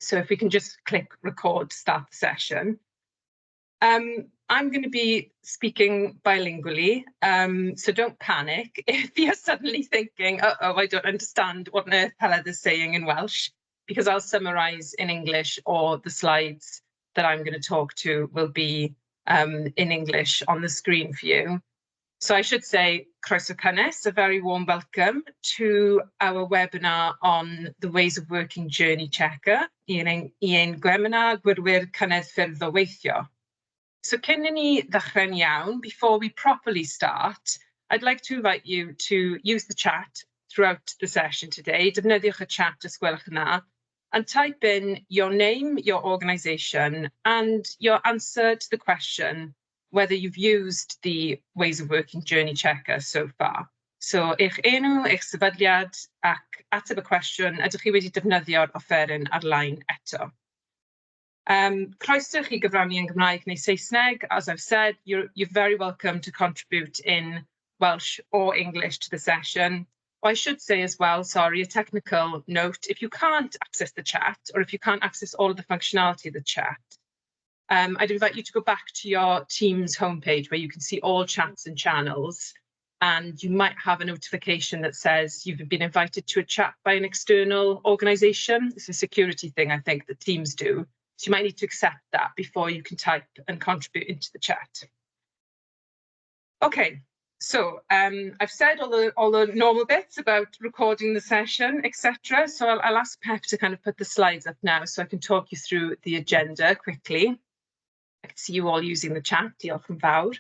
So if we can just click record, start the session. I'm going to be speaking bilingually, so don't panic if you're suddenly thinking, uh-oh, I don't understand what on earth Heledd is saying in Welsh, because I'll summarise in English, or the slides that I'm going to talk to will be in English on the screen for you. So I should say, croeso cynnes, a very warm welcome to our webinar on the Ways of Working Journey Checker, un gwemina gwirwyr Cenedlaethau'r o weithio. So cyn I ni ddechrau'n iawn, before we properly start, I'd like to invite you to use the chat throughout the session today. Defnyddiwch y chat os gwelwch yna, and type in your name, your organisation, and your answer to the question whether you've used the Ways of Working Journey Checker so far. So eich enw, eich sefydliad, ac ateb y cwestiwn, ydych chi wedi defnyddio'r offeryn ar-lein eto. Croeso chi gyfrannu yn Gymraeg neu Saesneg. As I've said, you're very welcome to contribute in Welsh or English to the session. I should say as well, sorry, a technical note, if you can't access the chat, or if you can't access all of the functionality of the chat, I'd invite you to go back to your Teams homepage where you can see all chats and channels, and you might have a notification that says you've been invited to a chat by an external organisation. It's a security thing, I think, that Teams do. So you might need to accept that before you can type and contribute into the chat. Okay, so I've said all the normal bits about recording the session, etc. So I'll ask Pep to kind of put the slides up now so I can talk you through the agenda quickly. I can see you all using the chat, diolch yn fawr.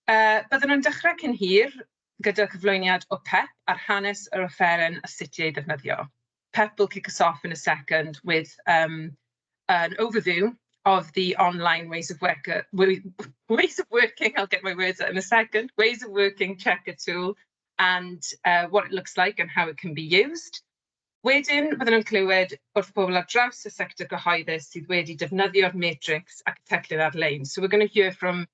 Byddwn yn dechrau cyn hir gyda cyflwyniad o Pep ar hanes yr offeryn a sut i ei ddefnyddio. Pep will kick us off in a second with an overview of the online ways of working, I'll get my words out in a second, ways of working checker tool, and what it looks like and how it can be used. Wedyn, byddwn yn clywed wrth bobl ar draws y sector gyhoeddus sydd wedi defnyddio'r matrix ac y teclyn ar-lein. So we're going to hear from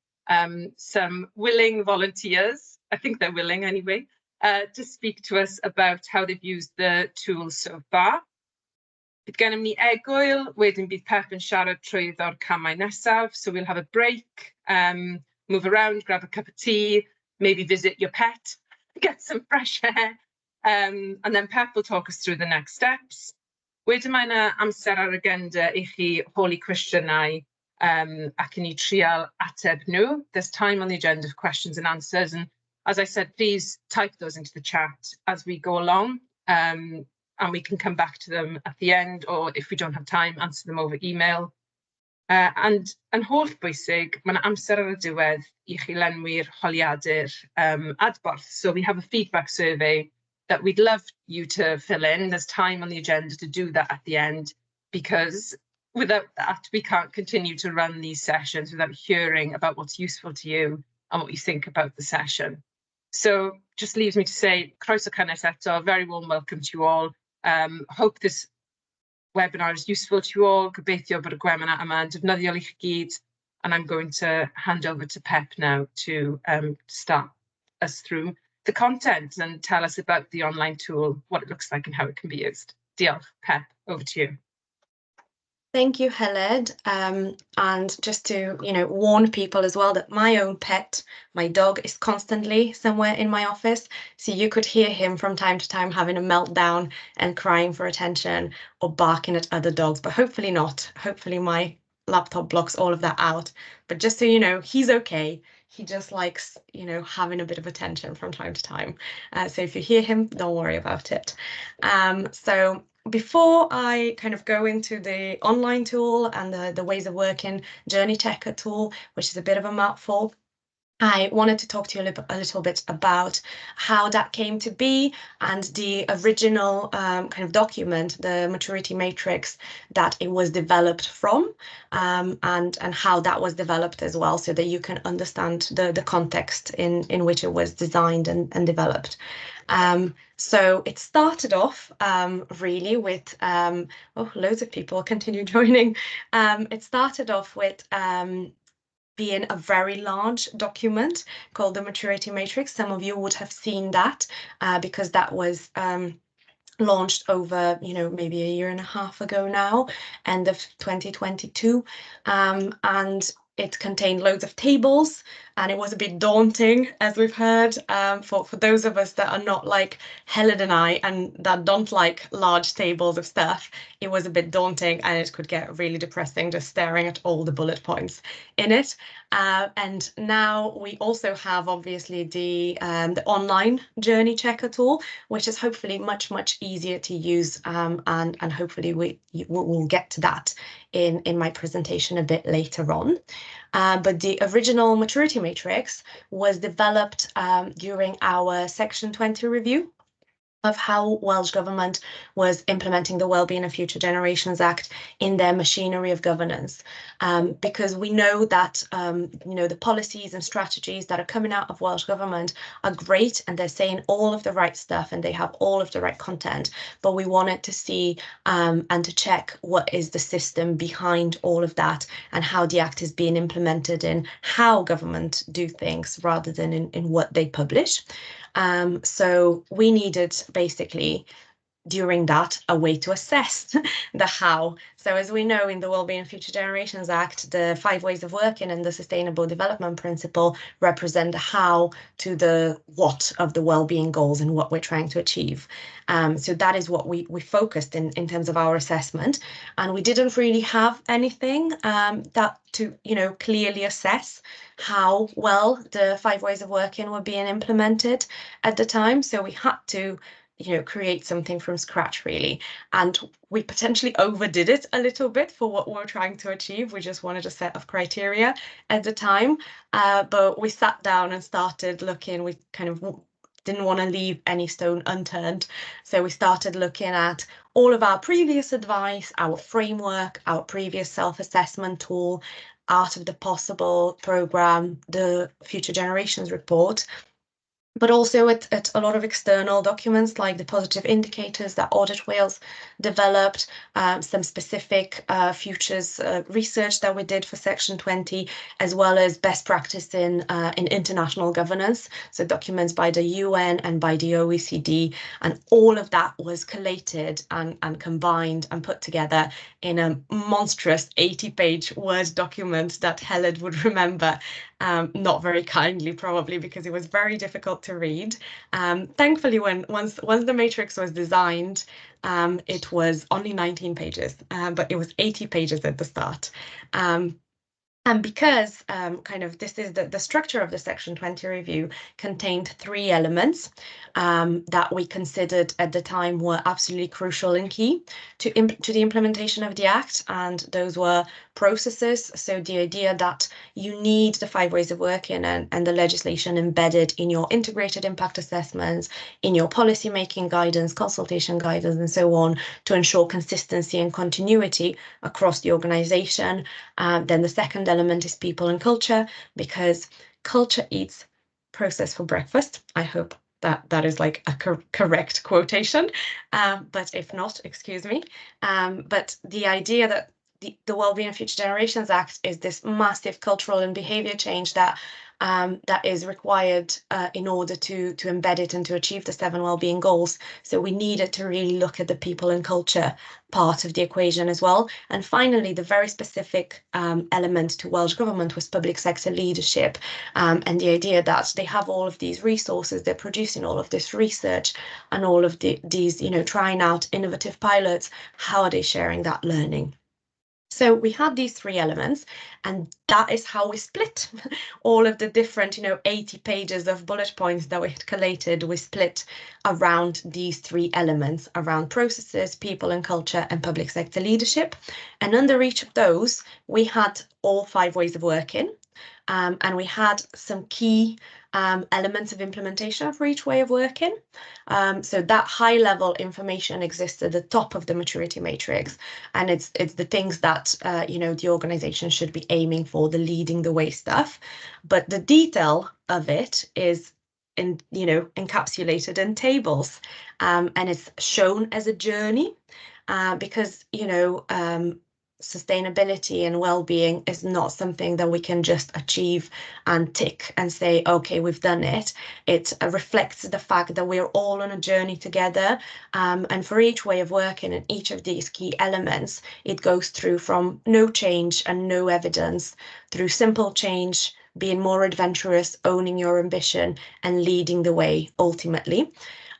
some willing volunteers, I think they're willing anyway, to speak to us about how they've used the tool so far. Bydd gennym ni egwyl, wedyn bydd Pep yn siarad trwyddo'r camau nesaf, so we'll have a break, move around, grab a cup of tea, maybe visit your pet, get some fresh air. And then Pep will talk us through the next steps. Wedyn mae yna amser ar agenda I chi holi cwestiynau ac i ni trial ateb nhw. There's time on the agenda for questions and answers. And as I said, please type those into the chat as we go along. And we can come back to them at the end, or if we don't have time, answer them over email. And yn holl bwysig, mae yna amser ar y diwedd I chi lenwi'r holiadur adborth. So we have a feedback survey that we'd love you to fill in. There's time on the agenda to do that at the end, because without that, we can't continue to run these sessions without hearing about what's useful to you and what you think about the session. So just leaves me to say, croeso cynnes eto, very warm welcome to you all. Hope this webinar is useful to you all. Gobeithio bod y webinar yma yn defnyddiol I chi gyd. And I'm going to hand over to Pep now to start us through the content and tell us about the online tool, what it looks like and how it can be used. Diolch, Pep, over to you. Thank you, Heledd. And just to, warn people as well that my own pet, my dog, is constantly somewhere in my office. So you could hear him from time to time having a meltdown and crying for attention or barking at other dogs, but hopefully not. Hopefully my laptop blocks all of that out. But just so you know, he's okay. He just likes, having a bit of attention from time to time. So if you hear him, don't worry about it. So before I kind of go into the online tool and the ways of working journey checker tool, which is a bit of a mouthful, I wanted to talk to you a little bit about how that came to be and the original kind of document, the maturity matrix that it was developed from, and how that was developed as well, so that you can understand the context in which it was designed and developed. So it started off really with, loads of people continue joining. It started off with being a very large document called the maturity matrix. Some of you would have seen that because that was launched over, maybe a year and a half ago now, end of 2022. And it contained loads of tables, and it was a bit daunting, as we've heard, for those of us that are not like Helen and I, and that don't like large tables of stuff. It was a bit daunting, and it could get really depressing just staring at all the bullet points in it. And now we also have, obviously, the online journey checker tool, which is hopefully much easier to use, and hopefully we'll get to that in my presentation a bit later on. But the original maturity matrix was developed during our Section 20 review of how Welsh Government was implementing the Wellbeing of Future Generations Act in their machinery of governance. Because we know that the policies and strategies that are coming out of Welsh Government are great, and they're saying all of the right stuff, and they have all of the right content, but we wanted to see and to check what is the system behind all of that, and how the Act is being implemented in how government do things rather than in what they publish. So we needed, basically, during that, a way to assess the how. So as we know, in the Wellbeing of Future Generations Act, the 5 ways of working and the Sustainable Development Principle represent the how to the what of the wellbeing goals and what we're trying to achieve. So that is what we focused in terms of our assessment. And we didn't really have anything that to clearly assess how well the 5 ways of working were being implemented at the time. So we had to create something from scratch, really. And we potentially overdid it a little bit for what we were trying to achieve. We just wanted a set of criteria at the time, but we sat down and started looking. We kind of didn't want to leave any stone unturned. So we started looking at all of our previous advice, our framework, our previous self-assessment tool, Art of the Possible programme, the Future Generations report, but also at a lot of external documents like the positive indicators that Audit Wales developed, some specific futures research that we did for Section 20, as well as best practice in international governance, so documents by the UN and by the OECD, and all of that was collated and combined and put together in a monstrous 80-page Word document that Helen would remember, not very kindly, probably, because it was very difficult to read. Thankfully, once the matrix was designed, it was only 19 pages, but it was 80 pages at the start. And because this is the structure of the Section 20 review contained 3 elements that we considered at the time were absolutely crucial and key to the implementation of the Act, and those were processes. So the idea that you need the 5 ways of working and the legislation embedded in your integrated impact assessments, in your policy making guidance, consultation guidance, and so on, to ensure consistency and continuity across the organisation. Then the second element is people and culture, because culture eats process for breakfast. I hope that is like a correct quotation, but if not, excuse me. But the idea that the Wellbeing of Future Generations Act is this massive cultural and behaviour change that is required in order to embed it and to achieve the 7 wellbeing goals. So we needed to really look at the people and culture part of the equation as well. And finally, the very specific element to Welsh Government was public sector leadership, and the idea that they have all of these resources, they're producing all of this research and all of these, trying out innovative pilots. How are they sharing that learning? So we had these 3 elements, and that is how we split all of the different, 80 pages of bullet points that we had collated. We split around these 3 elements, around processes, people and culture, and public sector leadership. And under each of those, we had all 5 ways of working. And we had some key elements of implementation for each way of working. So that high level information exists at the top of the maturity matrix, and it's the things that the organisation should be aiming for, the leading the way stuff. But the detail of it is encapsulated in tables, and it's shown as a journey, because sustainability and well-being is not something that we can just achieve and tick and say, okay, we've done it. It reflects the fact that we're all on a journey together, and for each way of working and each of these key elements, it goes through from no change and no evidence through simple change, being more adventurous, owning your ambition, and leading the way ultimately.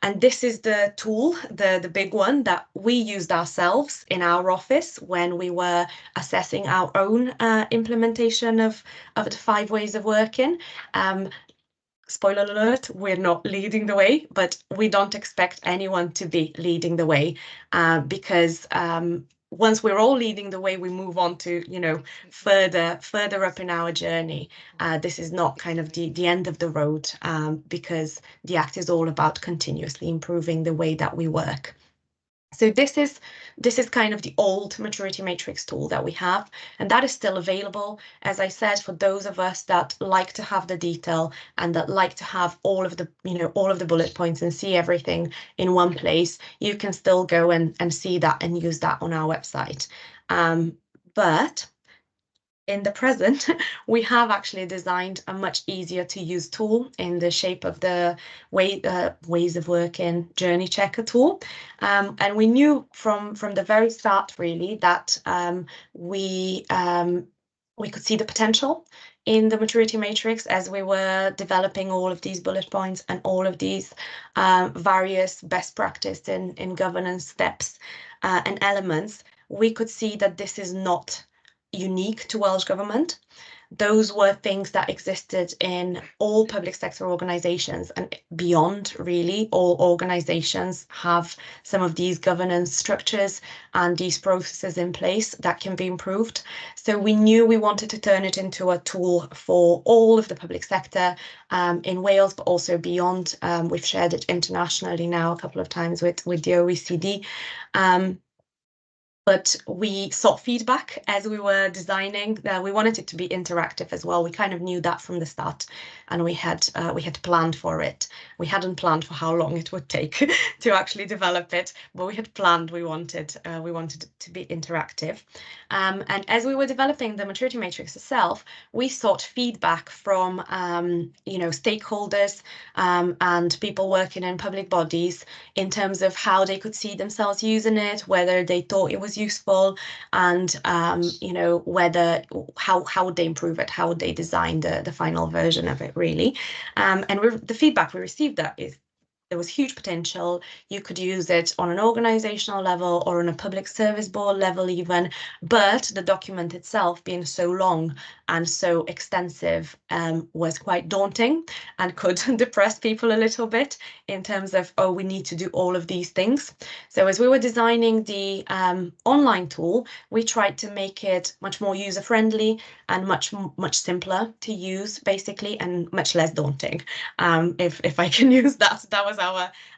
And this is the tool, the big one that we used ourselves in our office when we were assessing our own implementation of the 5 ways of working. Spoiler alert, we're not leading the way, but we don't expect anyone to be leading the way, because once we're all leading the way, we move on to, further up in our journey. This is not kind of the end of the road, because the ACT is all about continuously improving the way that we work. So this is kind of the old maturity matrix tool that we have, and that is still available. As I said, for those of us that like to have the detail and that like to have all of the bullet points and see everything in one place, you can still go and see that and use that on our website. But in the present, we have actually designed a much easier to use tool in the shape of the ways of working journey checker tool. And we knew from the very start really that we could see the potential in the maturity matrix as we were developing all of these bullet points and all of these various best practice in governance steps and elements. We could see that this is not unique to Welsh Government. Those were things that existed in all public sector organisations and beyond, really. All organisations have some of these governance structures and these processes in place that can be improved. So we knew we wanted to turn it into a tool for all of the public sector in Wales, but also beyond. We've shared it internationally now a couple of times with the OECD. But we sought feedback as we were designing. We wanted it to be interactive as well. We kind of knew that from the start, and we had planned for it. We hadn't planned for how long it would take to actually develop it, but we had planned. We wanted it to be interactive. And as we were developing the maturity matrix itself, we sought feedback from stakeholders and people working in public bodies in terms of how they could see themselves using it, whether they thought it was useful, and whether how would they improve it, how would they design the final version of it really. And the feedback we received that is there was huge potential. You could use it on an organizational level or on a public service board level even, but the document itself being so long and so extensive was quite daunting and could depress people a little bit in terms of, oh, we need to do all of these things. So as we were designing the online tool, we tried to make it much more user-friendly and much simpler to use, basically, and much less daunting. If I can use that was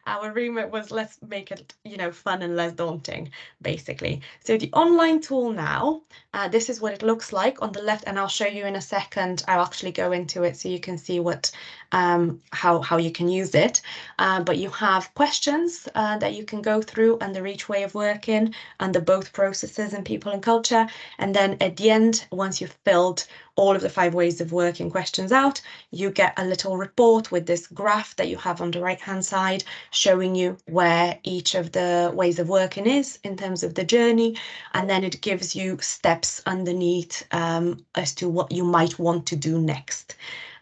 our remit, was let's make it fun and less daunting, basically. So the online tool now, this is what it looks like on the left, and I'll show you in a second. I'll actually go into it so you can see what how you can use it. But you have questions that you can go through under each way of working, under both processes and people and culture. And then at the end, once you've filled all of the 5 ways of working questions out, you get a little report with this graph that you have on the right-hand side showing you where each of the ways of working is in terms of the journey. And then it gives you steps underneath as to what you might want to do next.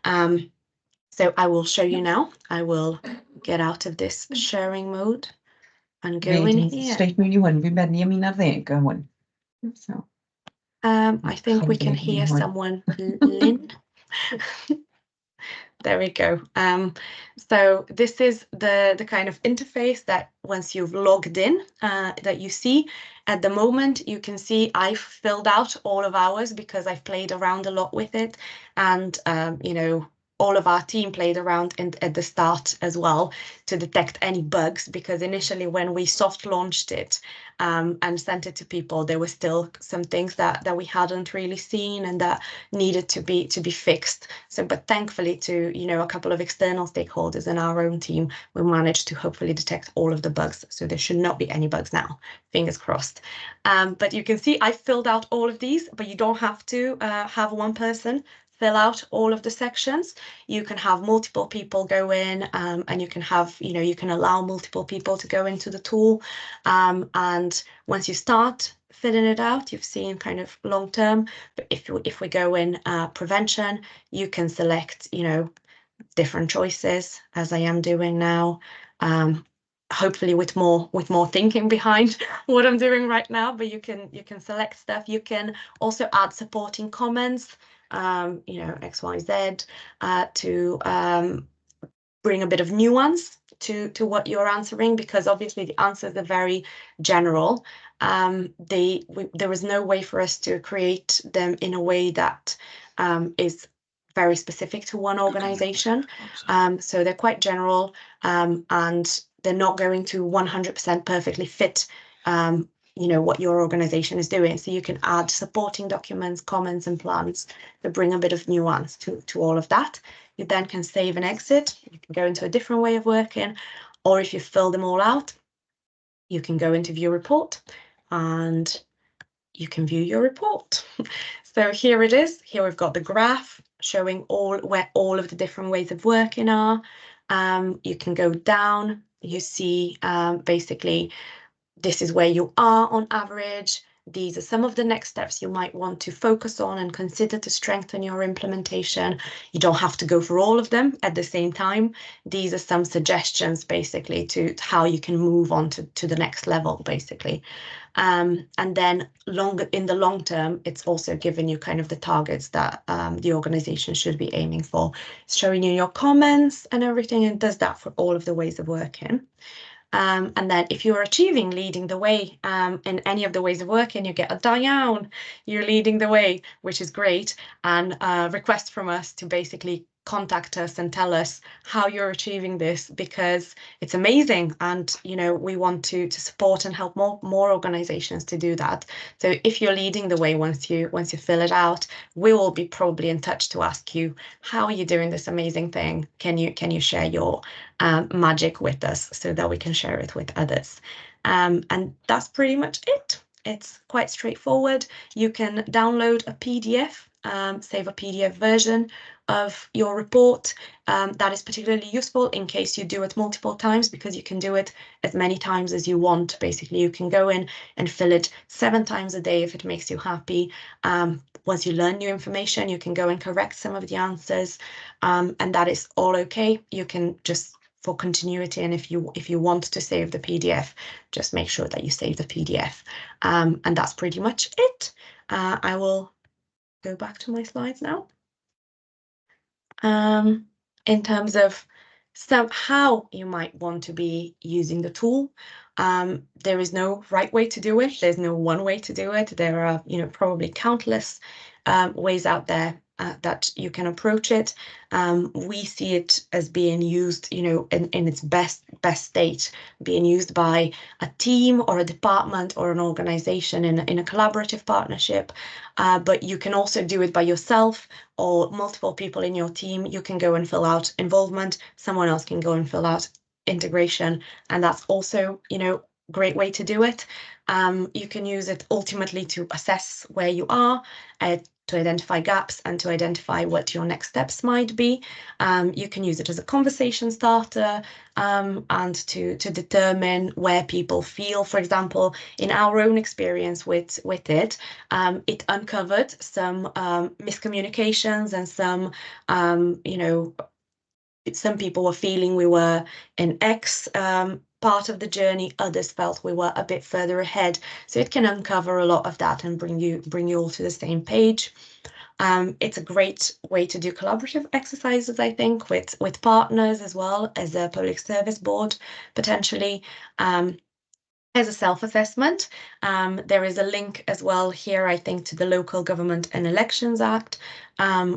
So I will show you now. I will get out of this sharing mode and go in here. Straight mewn I hwn, fi'n benni am 11 o hwn. So. I think we can hear someone, Lynn. There we go. So this is the kind of interface that once you've logged in, that you see. At the moment, you can see I've filled out all of ours because I've played around a lot with it. And, all of our team played around at the start as well to detect any bugs, because initially when we soft launched it and sent it to people, there were still some things that we hadn't really seen and that needed to be fixed. So, but thankfully to, you know, a couple of external stakeholders and our own team, we managed to hopefully detect all of the bugs. So there should not be any bugs now, fingers crossed. But you can see I filled out all of these, but you don't have to have one person fill out all of the sections. You can have multiple people go in and you can have, you know, you can allow multiple people to go into the tool. And once you start filling it out, you've seen kind of long term. But if we go in prevention, you can select, you know, different choices as I am doing now. Hopefully with more thinking behind what I'm doing right now, but you can select stuff. You can also add supporting comments, you know, X, Y, Z, to bring a bit of nuance to what you're answering, because obviously the answers are very general. There was no way for us to create them in a way that is very specific to one organization. So they're quite general, and they're not going to 100% perfectly fit you know, what your organization is doing. So you can add supporting documents, comments, and plans to bring a bit of nuance to all of that. You then can save and exit. You can go into a different way of working, or if you fill them all out, you can go into view report and you can view your report. So here it is. Here we've got the graph showing where all of the different ways of working are. You can go down. You see basically this is where you are on average. These are some of the next steps you might want to focus on and consider to strengthen your implementation. You don't have to go for all of them at the same time. These are some suggestions basically to how you can move on to the next level basically. And then in the long term, it's also given you kind of the targets that the organization should be aiming for. It's showing you your comments and everything, and does that for all of the ways of working. And then if you're achieving leading the way in any of the ways of working, you get a down, you're leading the way, which is great, and request from us to basically contact us and tell us how you're achieving this, because it's amazing, and you know, we want to support and help more organizations to do that. So if you're leading the way, once you fill it out, we will be probably in touch to ask you, how are you doing this amazing thing? Can you share your magic with us so that we can share it with others? And that's pretty much it. It's quite straightforward. You can download a PDF, save a PDF version of your report. That is particularly useful in case you do it multiple times, because you can do it as many times as you want. Basically, you can go in and fill it 7 times a day if it makes you happy. Once you learn new information, you can go and correct some of the answers, and that is all okay. You can just, for continuity, and if you want to save the PDF, just make sure that you save the PDF. And that's pretty much it. I will go back to my slides now. In terms of how you might want to be using the tool, there is no right way to do it. There's no one way to do it. There are, you know, probably countless ways out there that you can approach it. We see it as being used, you know, in its best state, being used by a team or a department or an organization in a collaborative partnership. But you can also do it by yourself or multiple people in your team. You can go and fill out involvement. Someone else can go and fill out integration, and that's also, you know, great way to do it. You can use it ultimately to assess where you are, to identify gaps and to identify what your next steps might be. You can use it as a conversation starter, and to determine where people feel. For example, in our own experience with it, it uncovered some miscommunications and some, you know, some people were feeling we were in X part of the journey, others felt we were a bit further ahead. So it can uncover a lot of that and bring you all to the same page. It's a great way to do collaborative exercises, I think, with partners as well as a public service board, potentially. As a self-assessment, there is a link as well here, I think, to the Local Government and Elections Act,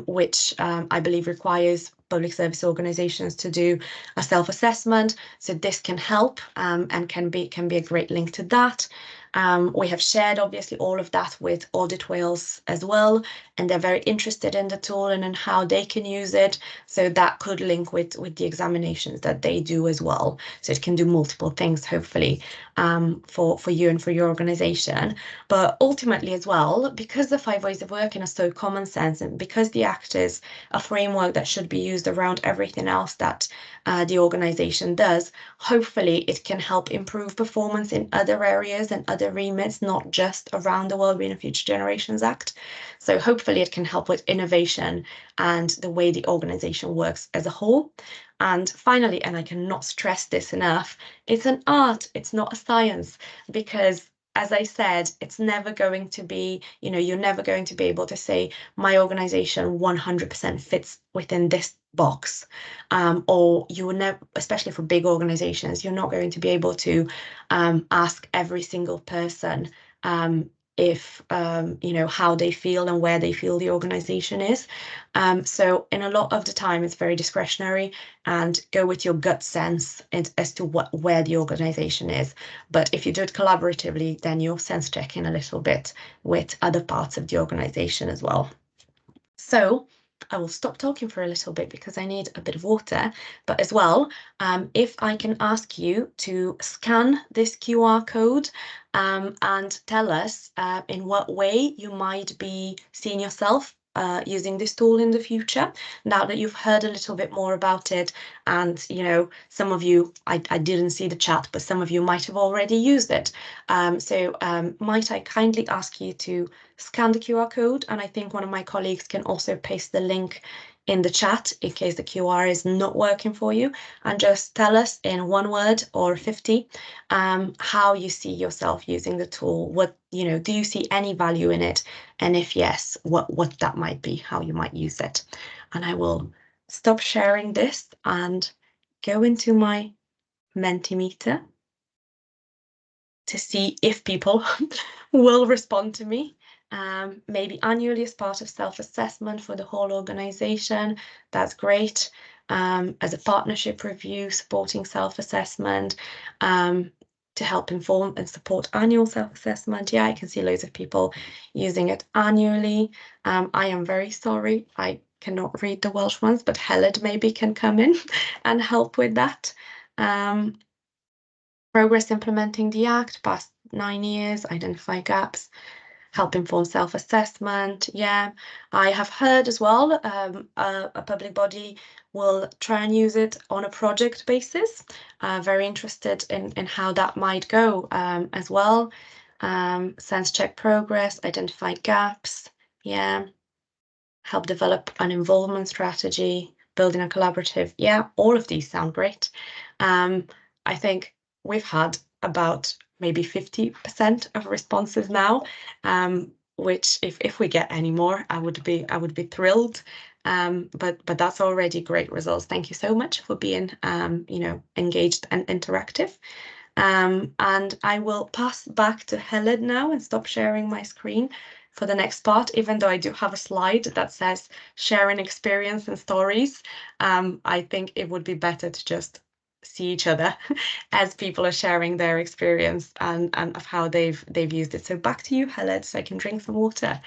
which I believe requires public service organisations to do a self-assessment. So this can help and can be a great link to that. We have shared obviously all of that with Audit Wales as well, and they're very interested in the tool and in how they can use it. So that could link with the examinations that they do as well. So it can do multiple things, hopefully, for you and for your organisation. But ultimately as well, because the 5 ways of working are so common sense, and because the Act is a framework that should be used around everything else that the organisation does, hopefully it can help improve performance in other areas and other remits, not just around the Wellbeing and Future Generations Act. So hopefully it can help with innovation and the way the organisation works as a whole. And finally, and I cannot stress this enough, it's an art, it's not a science, because as I said, it's never going to be, you're never going to be able to say my organisation 100% fits within this box, or you will never, especially for big organisations, you're not going to be able to ask every single person if how they feel and where they feel the organisation is. So in a lot of the time, it's very discretionary, and go with your gut sense as to where the organisation is. But if you do it collaboratively, then you'll sense check in a little bit with other parts of the organisation as well. So I will stop talking for a little bit because I need a bit of water, but as well, if I can ask you to scan this QR code and tell us in what way you might be seeing yourself using this tool in the future, now that you've heard a little bit more about it. And some of you, I didn't see the chat, but some of you might have already used it. So might I kindly ask you to scan the QR code, and I think one of my colleagues can also paste the link in the chat in case the QR is not working for you, and just tell us in 1 word or 50 how you see yourself using the tool. What do you see any value in it, and if yes, what that might be, how you might use it. And I will stop sharing this and go into my Mentimeter to see if people will respond to me. Maybe annually as part of self-assessment for the whole organisation. That's great. As a partnership review, supporting self-assessment, to help inform and support annual self-assessment. Yeah, I can see loads of people using it annually. I am very sorry, I cannot read the Welsh ones, but Heled maybe can come in and help with that. Progress implementing the Act, past 9 years, identify gaps, help inform self-assessment. Yeah, I have heard as well a public body will try and use it on a project basis. Very interested in how that might go as well. Sense check progress, identify gaps. Yeah, help develop an involvement strategy, building a collaborative. Yeah, all of these sound great. I think we've had about maybe 50% of responses now, which if we get any more, I would be thrilled. But that's already great results. Thank you so much for being engaged and interactive. And I will pass back to Helen now and stop sharing my screen for the next part, even though I do have a slide that says sharing experience and stories. I think it would be better to just see each other as people are sharing their experience and of how they've used it. So back to you, Helen, so I can drink some water.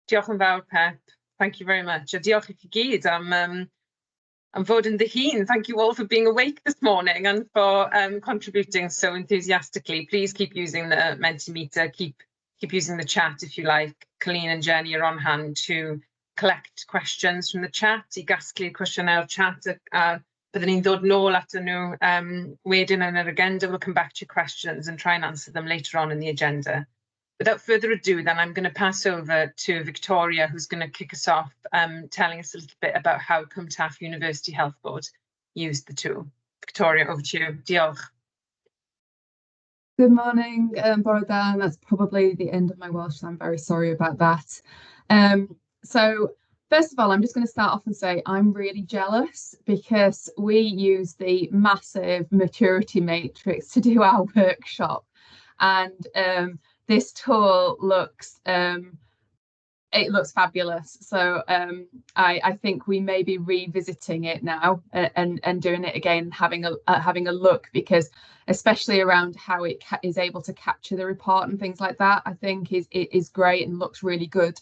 Diolch yn fawr, Pep. Thank you very much. A diolch I chi gyd am fod yn ddihun. Thank you all for being awake this morning and for contributing so enthusiastically. Please keep using the Mentimeter, keep using the chat if you like. Colleen and Jenny are on hand to collect questions from the chat, I gasglu cwestiynau'r chat. Byddwn ni'n dod nôl atyn nhw wedyn yn yr agenda. We'll come back to your questions and try and answer them later on in the agenda. Without further ado, then I'm going to pass over to Victoria, who's going to kick us off, telling us a little bit about how Cwm Taf University Health Board used the tool. Victoria, over to you. Diolch. Good morning, bore da, and that's probably the end of my Welsh, so I'm very sorry about that. So first of all, I'm just going to start off and say I'm really jealous because we use the massive maturity matrix to do our workshop, and this tool looks it looks fabulous. So I think we may be revisiting it now and doing it again, having a look, because especially around how it is able to capture the report and things like that, I think is great and looks really good.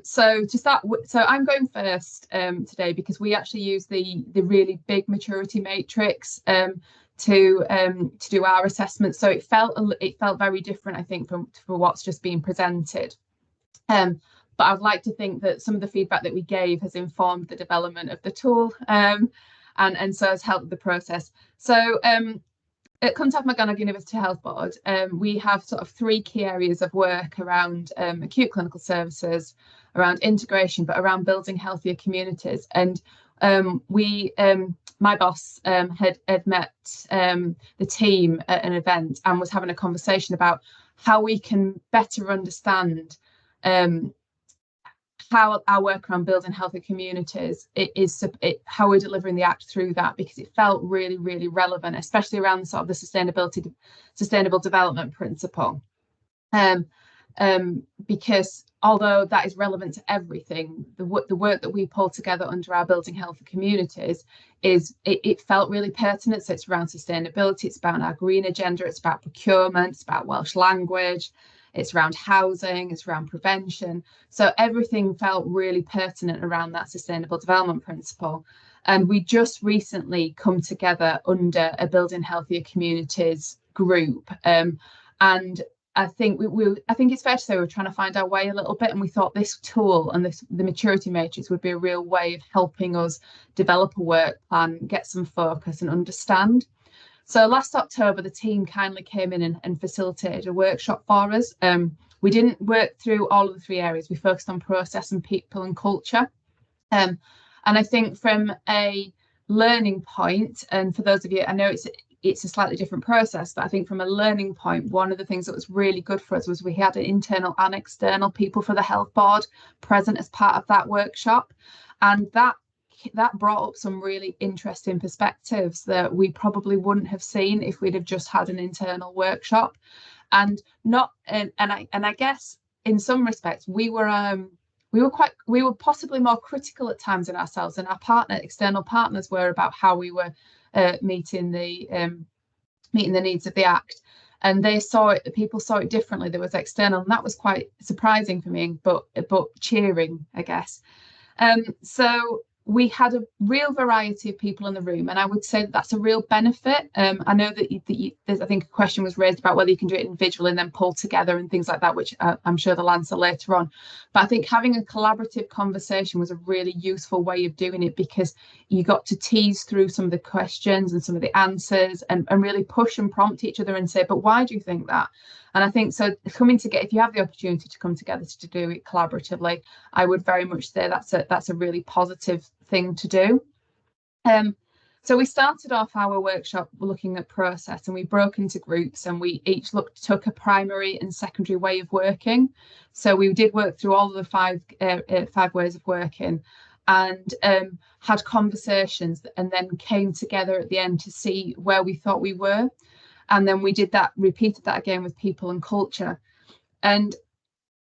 So to start, so I'm going first today, because we actually use the really big maturity matrix to do our assessment. So it felt very different, I think, for what's just been presented. But I'd like to think that some of the feedback that we gave has informed the development of the tool, and so has helped the process. So at Clontarf McGonagall University Health Board, we have sort of 3 key areas of work around acute clinical services, around integration, but around building healthier communities. And my boss had met the team at an event and was having a conversation about how we can better understand how our work around building healthy communities how we're delivering the Act through that, because it felt really, really relevant, especially around sort of the sustainable development principle. Because although that is relevant to everything, the work that we pull together under our building healthy communities it felt really pertinent. So it's around sustainability, it's about our green agenda, it's about procurement, it's about Welsh language, it's around housing, it's around prevention. So everything felt really pertinent around that sustainable development principle. And we just recently come together under a Building Healthier Communities group. And I think I think it's fair to say we're trying to find our way a little bit, and we thought this tool and the maturity matrix would be a real way of helping us develop a work plan, get some focus and understand. So last October, the team kindly came in and facilitated a workshop for us. We didn't work through all of the 3 areas. We focused on process and people and culture. And I think from a learning point, and for those of you, I know it's a slightly different process, but I think from a learning point, one of the things that was really good for us was we had an internal and external people for the health board present as part of that workshop. And that brought up some really interesting perspectives that we probably wouldn't have seen if we'd have just had an internal workshop. And I guess in some respects we were possibly more critical at times in ourselves, and our external partners were, about how we were meeting the needs of the Act. And people saw it differently. There was external, and that was quite surprising for me, but cheering, I guess. So we had a real variety of people in the room, and I would say that's a real benefit. I know that there's, I think a question was raised about whether you can do it individually and then pull together and things like that, which I'm sure they'll answer later on. But I think having a collaborative conversation was a really useful way of doing it, because you got to tease through some of the questions and some of the answers and really push and prompt each other and say, but why do you think that? And I think so if you have the opportunity to come together to do it collaboratively, I would very much say that's a really positive thing to do. So we started off our workshop looking at process, and we broke into groups, and we each took a primary and secondary way of working. So we did work through all of the 5 ways of working, and had conversations, and then came together at the end to see where we thought we were. And then we repeated that again with people and culture. And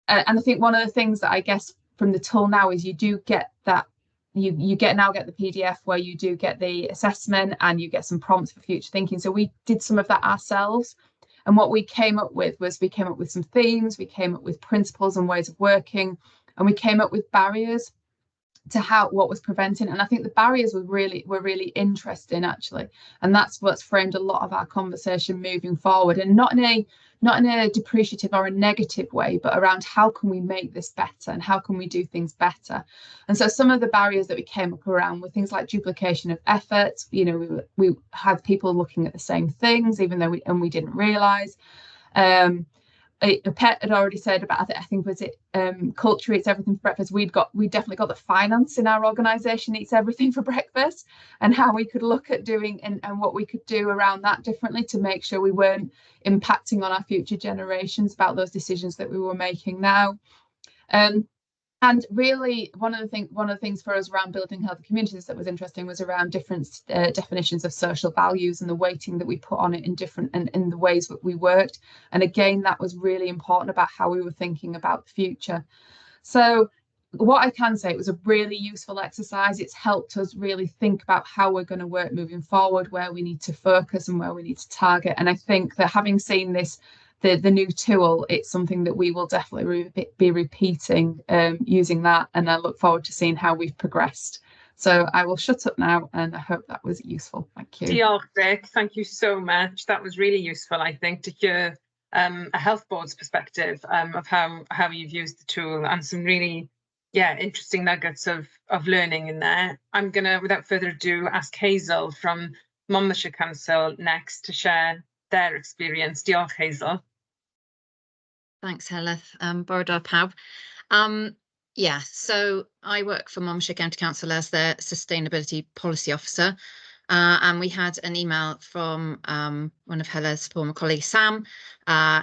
I think one of the things that I guess from the tool now is you do get that, you get the PDF where you do get the assessment and you get some prompts for future thinking. So we did some of that ourselves. And what we came up with some themes, we came up with principles and ways of working, and we came up with barriers to what was preventing. And I think the barriers were really interesting, actually, and that's what's framed a lot of our conversation moving forward, and not in a depreciative or a negative way, but around how can we make this better and how can we do things better. And so some of the barriers that we came up around were things like duplication of effort. We had people looking at the same things, even though we didn't realize. Pet had already said about, I think was it culture eats everything for breakfast. We definitely got the finance in our organisation eats everything for breakfast, and how we could look at doing and what we could do around that differently to make sure we weren't impacting on our future generations about those decisions that we were making now. And really, one of the things for us around building healthy communities that was interesting was around different definitions of social values and the weighting that we put on it in the ways that we worked. And again, that was really important about how we were thinking about the future. So what I can say, it was a really useful exercise. It's helped us really think about how we're going to work moving forward, where we need to focus and where we need to target. And I think that having seen this, the new tool, it's something that we will definitely be repeating, using that. And I look forward to seeing how we've progressed. So I will shut up now, and I hope that was useful. Thank you. Diolch, Vic. Thank you so much. That was really useful, I think, to hear a health board's perspective of how you've used the tool, and some really, interesting nuggets of learning in there. I'm gonna, without further ado, ask Hazel from Monmouthshire Council next to share their experience. Diolch, Hazel. Thanks, Heledd. Bore da pawb. Yeah, so I work for Monmouthshire County Council as their Sustainability Policy Officer. And we had an email from one of Heled's former colleagues, Sam,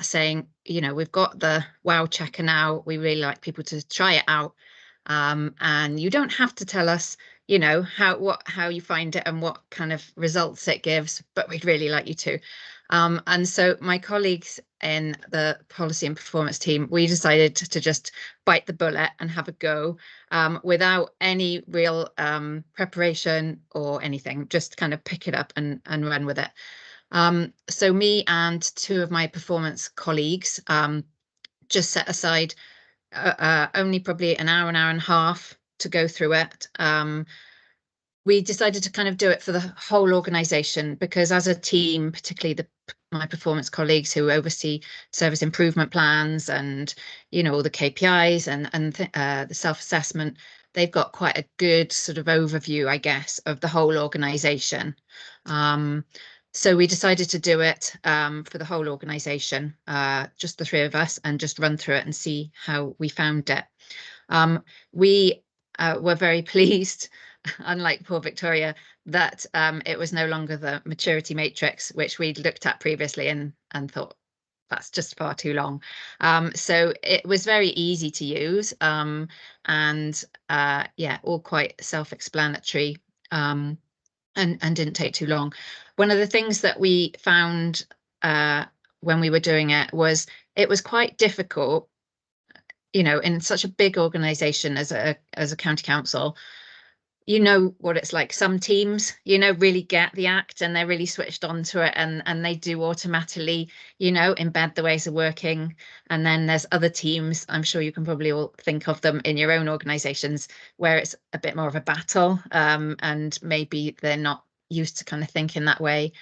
saying, you know, we've got the WOW checker now. We really like people to try it out. And you don't have to tell us, you know, how you find it and what kind of results it gives, but we'd really like you to. And so my colleagues in the policy and performance team, we decided to just bite the bullet and have a go, without any real preparation or anything, just kind of pick it up and run with it. So me and two of my performance colleagues just set aside only probably an hour and a half to go through it. We decided to kind of do it for the whole organisation, because as a team, particularly my performance colleagues who oversee service improvement plans and, you know, all the KPIs and the self-assessment, they've got quite a good sort of overview, I guess, of the whole organisation. So we decided to do it for the whole organisation, just the three of us, and just run through it and see how we found it. We were very pleased, unlike poor Victoria, that it was no longer the maturity matrix, which we'd looked at previously and thought that's just far too long. So it was very easy to use, and yeah, all quite self-explanatory, and didn't take too long. One of the things that we found when we were doing it was quite difficult, you know, in such a big organisation as a county council. You know what it's like. Some teams, you know, really get the act and they're really switched on to it, and they do automatically, you know, embed the ways of working. And then there's other teams, I'm sure you can probably all think of them in your own organisations, where it's a bit more of a battle, and maybe they're not used to kind of thinking that way.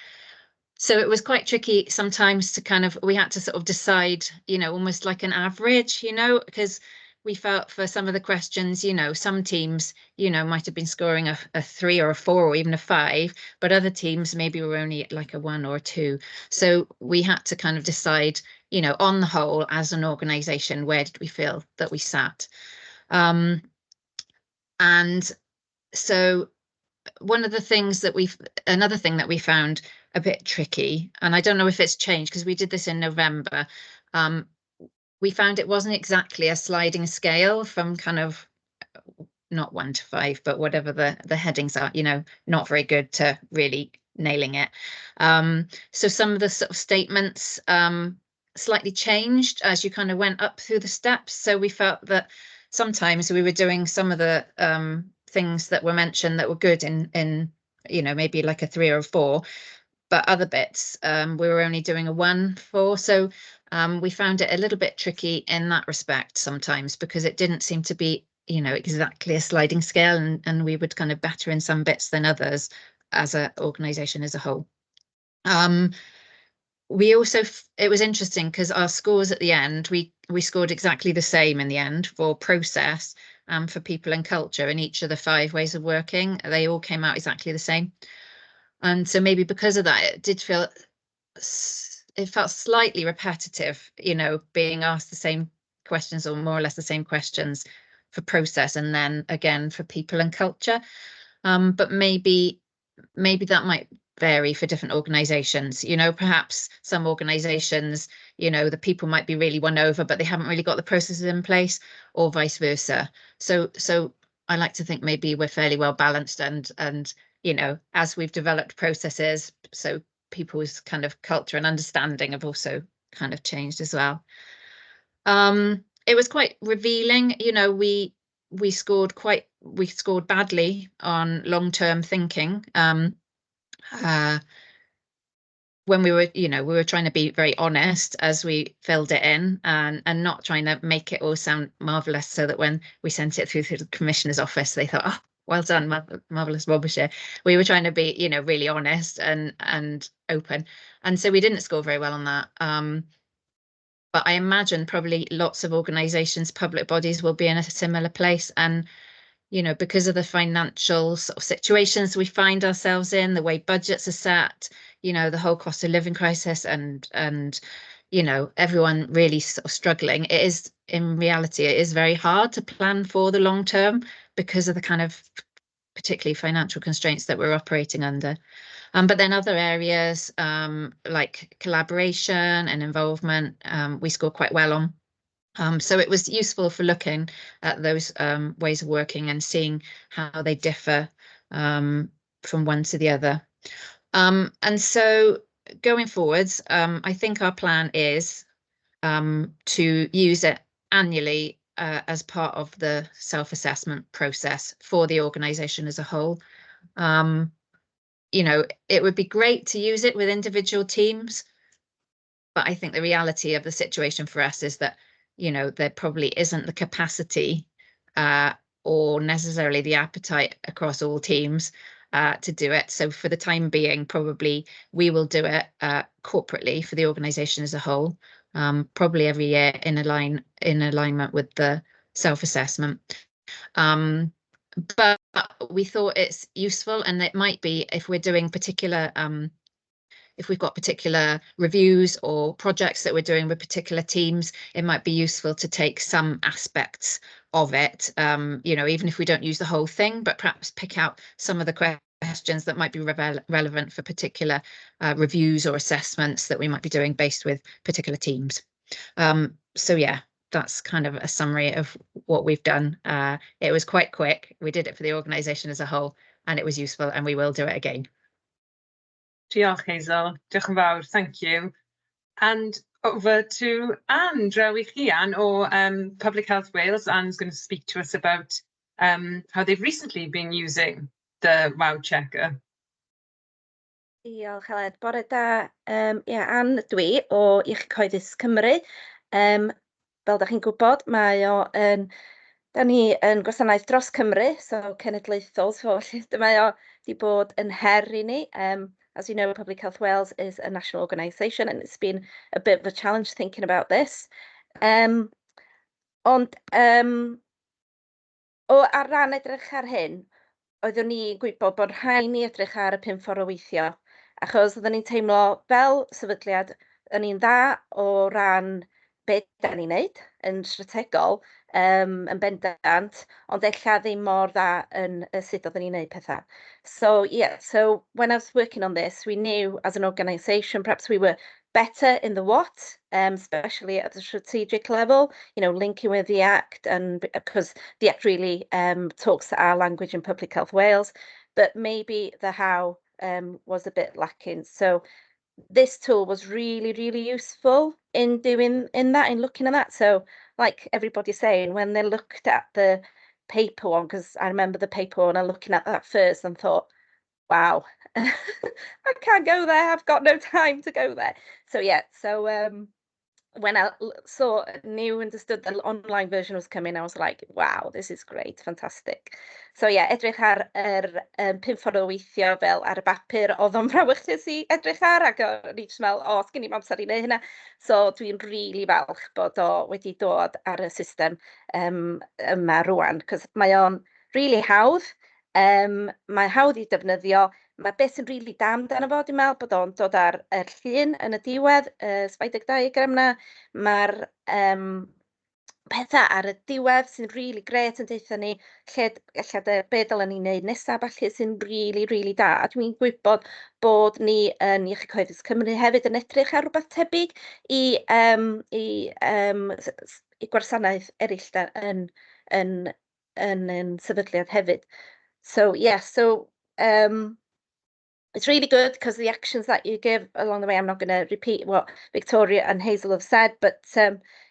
So it was quite tricky sometimes to kind of, we had to sort of decide, you know, almost like an average, you know, because we felt for some of the questions, you know, some teams, you know, might have been scoring a 3 or a 4 or even a 5, but other teams maybe were only like a 1 or a 2. So we had to kind of decide, you know, on the whole, as an organisation, where did we feel that we sat? And so one of the things that another thing that we found a bit tricky, and I don't know if it's changed because we did this in November, we found it wasn't exactly a sliding scale from kind of not 1 to 5, but whatever the headings are, you know, not very good to really nailing it. So some of the sort of statements slightly changed as you kind of went up through the steps. So we felt that sometimes we were doing some of the things that were mentioned that were good in you know, maybe like a 3 or a 4, but other bits we were only doing a 1 for. So we found it a little bit tricky in that respect sometimes, because it didn't seem to be, you know, exactly a sliding scale, and we would kind of better in some bits than others as an organisation as a whole. We also, it was interesting because our scores at the end, we scored exactly the same in the end for process and for people and culture, in each of the 5 ways of working. They all came out exactly the same. And so maybe because of that, it felt slightly repetitive, you know, being asked the same questions, or more or less the same questions, for process and then again for people and culture. But maybe that might vary for different organisations. You know, perhaps some organisations, you know, the people might be really won over, but they haven't really got the processes in place, or vice versa. So I like to think maybe we're fairly well balanced, and you know, as we've developed processes, so people's kind of culture and understanding have also kind of changed as well. it was quite revealing. You know, we scored badly on long-term thinking. When we were trying to be very honest as we filled it in, and not trying to make it all sound marvelous, so that when we sent it through the Commissioner's office, they thought, oh, well done, marvelous Robertshire. We were trying to be, really honest and open, and so we didn't score very well on that. But I imagine probably lots of organisations, public bodies, will be in a similar place, and because of the financial sort of situations we find ourselves in, the way budgets are set, the whole cost of living crisis, and everyone really sort of struggling. In reality, it is very hard to plan for the long term because of the kind of particularly financial constraints that we're operating under. But then other areas like collaboration and involvement, we score quite well on. So it was useful for looking at those ways of working and seeing how they differ from one to the other. And so going forwards, I think our plan is to use it annually as part of the self-assessment process for the organisation as a whole. It would be great to use it with individual teams, but I think the reality of the situation for us is that there probably isn't the capacity or necessarily the appetite across all teams to do it. So for the time being, probably we will do it corporately for the organisation as a whole, probably every year in alignment with the self-assessment. But we thought it's useful, and it might be if we're doing particular if we've got particular reviews or projects that we're doing with particular teams, it might be useful to take some aspects of it, even if we don't use the whole thing, but perhaps pick out some of the questions that might be relevant for particular reviews or assessments that we might be doing based with particular teams. So yeah, that's kind of a summary of what we've done. It was quite quick. We did it for the organisation as a whole, and it was useful, and we will do it again. Diolch, Hazel. Diolch yn fawr, thank you. And over to Anne, draw I chi, Anne, or Public Health Wales. Anne's going to speak to us about how they've recently been using the WOW Checker. Diolch, Heledd. Bore da. Anne ydw i o Iechyd Cyhoeddus Cymru. Fel da chi'n gwybod, da ni yn gwasanaeth dros Cymru, so cenedlaethol, so mae o di bod yn her i ni. As you know, Public Health Wales is a national organisation, and it's been a bit of a challenge thinking about this. Ond ar ran edrych ar hyn, oeddwn ni'n gwybod bod rhaid ni edrych ar y 5 ffordd o weithio, achos oeddwn ni'n teimlo fel sefydliad yn ni'n dda o ran beth da ni'n neud yn strategol, yn bendant, ond ella ddim mor dda yn sut oeddwn ni'n neud pethau. So when I was working on this, we knew as an organisation perhaps we were better in the what, especially at the strategic level, linking with the Act, and because the Act really talks our language in Public Health Wales, but maybe the how was a bit lacking. So this tool was really, really useful in looking at that. So like everybody's saying, when they looked at the paper one, because I remember the paper one, and looking at that first and thought, wow, I can't go there. I've got no time to go there. So when I understood the online version was coming, I was like, wow, this is great, fantastic. So edrych ar 5 ffordd o weithio fel ar y bapur, oedd o'n frawychus i edrych ar, ac o'n i jyst meddwl, sgen i'm amser i neud hynna. So dwi'n really falch bod o wedi dod ar y system yma rwan, cos mae o'n really hawdd. Mae hawdd i defnyddio. Mae beth sy'n rili da amdano fo, dwi'n meddwl bod o'n dod ar llun yn y diwedd, spider diagram na. Mae'r pethau ar y diwedd sy'n rili gret yn deitha ni be dylen ni'n neud nesaf, felly sy'n rili, rili da. A dwi'n gwybod bod ni yn Iechyd Cyhoeddus Cymru hefyd yn edrych ar rhywbeth tebyg i gwasanaeth eraill yn sefydliad hefyd. So it's really good because the actions that you give along the way, I'm not going to repeat what Victoria and Hazel have said, but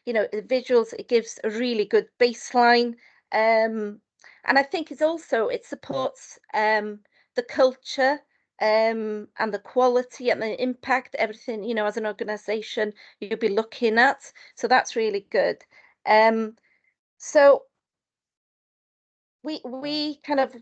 you know, the visuals, it gives a really good baseline. And I think it supports the culture and the quality and the impact, everything, you know, as an organisation you'll be looking at. So that's really good. So we kind of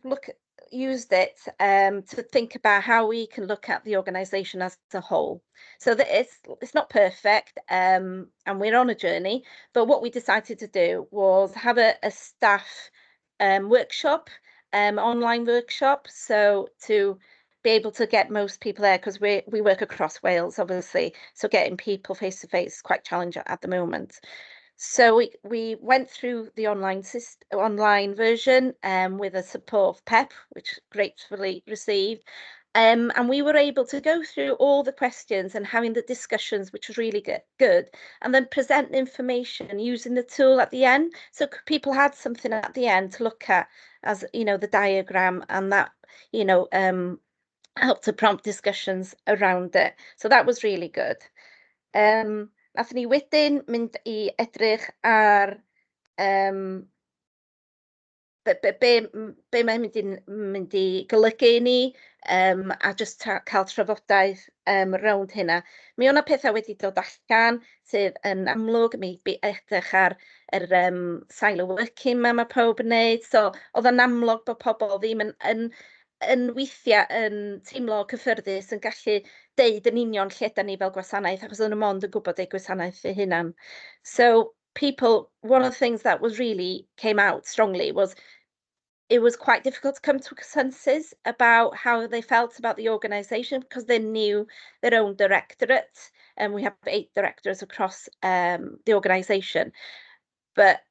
used it to think about how we can look at the organisation as a whole. So that it's not perfect, and we're on a journey. But what we decided to do was have a staff workshop, online workshop. So to be able to get most people there, because we work across Wales, obviously. So getting people face to face is quite challenging at the moment. So we went through the online version with the support of PEP, which gratefully received. And we were able to go through all the questions and having the discussions, which was really good. And then present the information using the tool at the end. So people had something at the end to look at, as you know, the diagram, and that, you know, helped to prompt discussions around it. So that was really good. Nathon ni wedyn mynd I edrych ar be mae'n mynd I golygu I ni, a just cael trafodaeth rownd hynna. Mi o'na pethau wedi dod allan sydd yn amlwg, mi edrych ar yr silo working ma pawb yn wneud. So oedd yn amlwg bod pobl ddim yn weithiau yn teimlo cyffyrddus, yn gallu deud yn union lle ydan ni fel gwasanaeth, achos o'n nhw mond yn gwybod eu gwasanaeth eu hunan. So one of the things that was really came out strongly was it was quite difficult to come to a consensus about how they felt about the organisation, because they knew their own directorate, and we have 8 directors across the organisation. But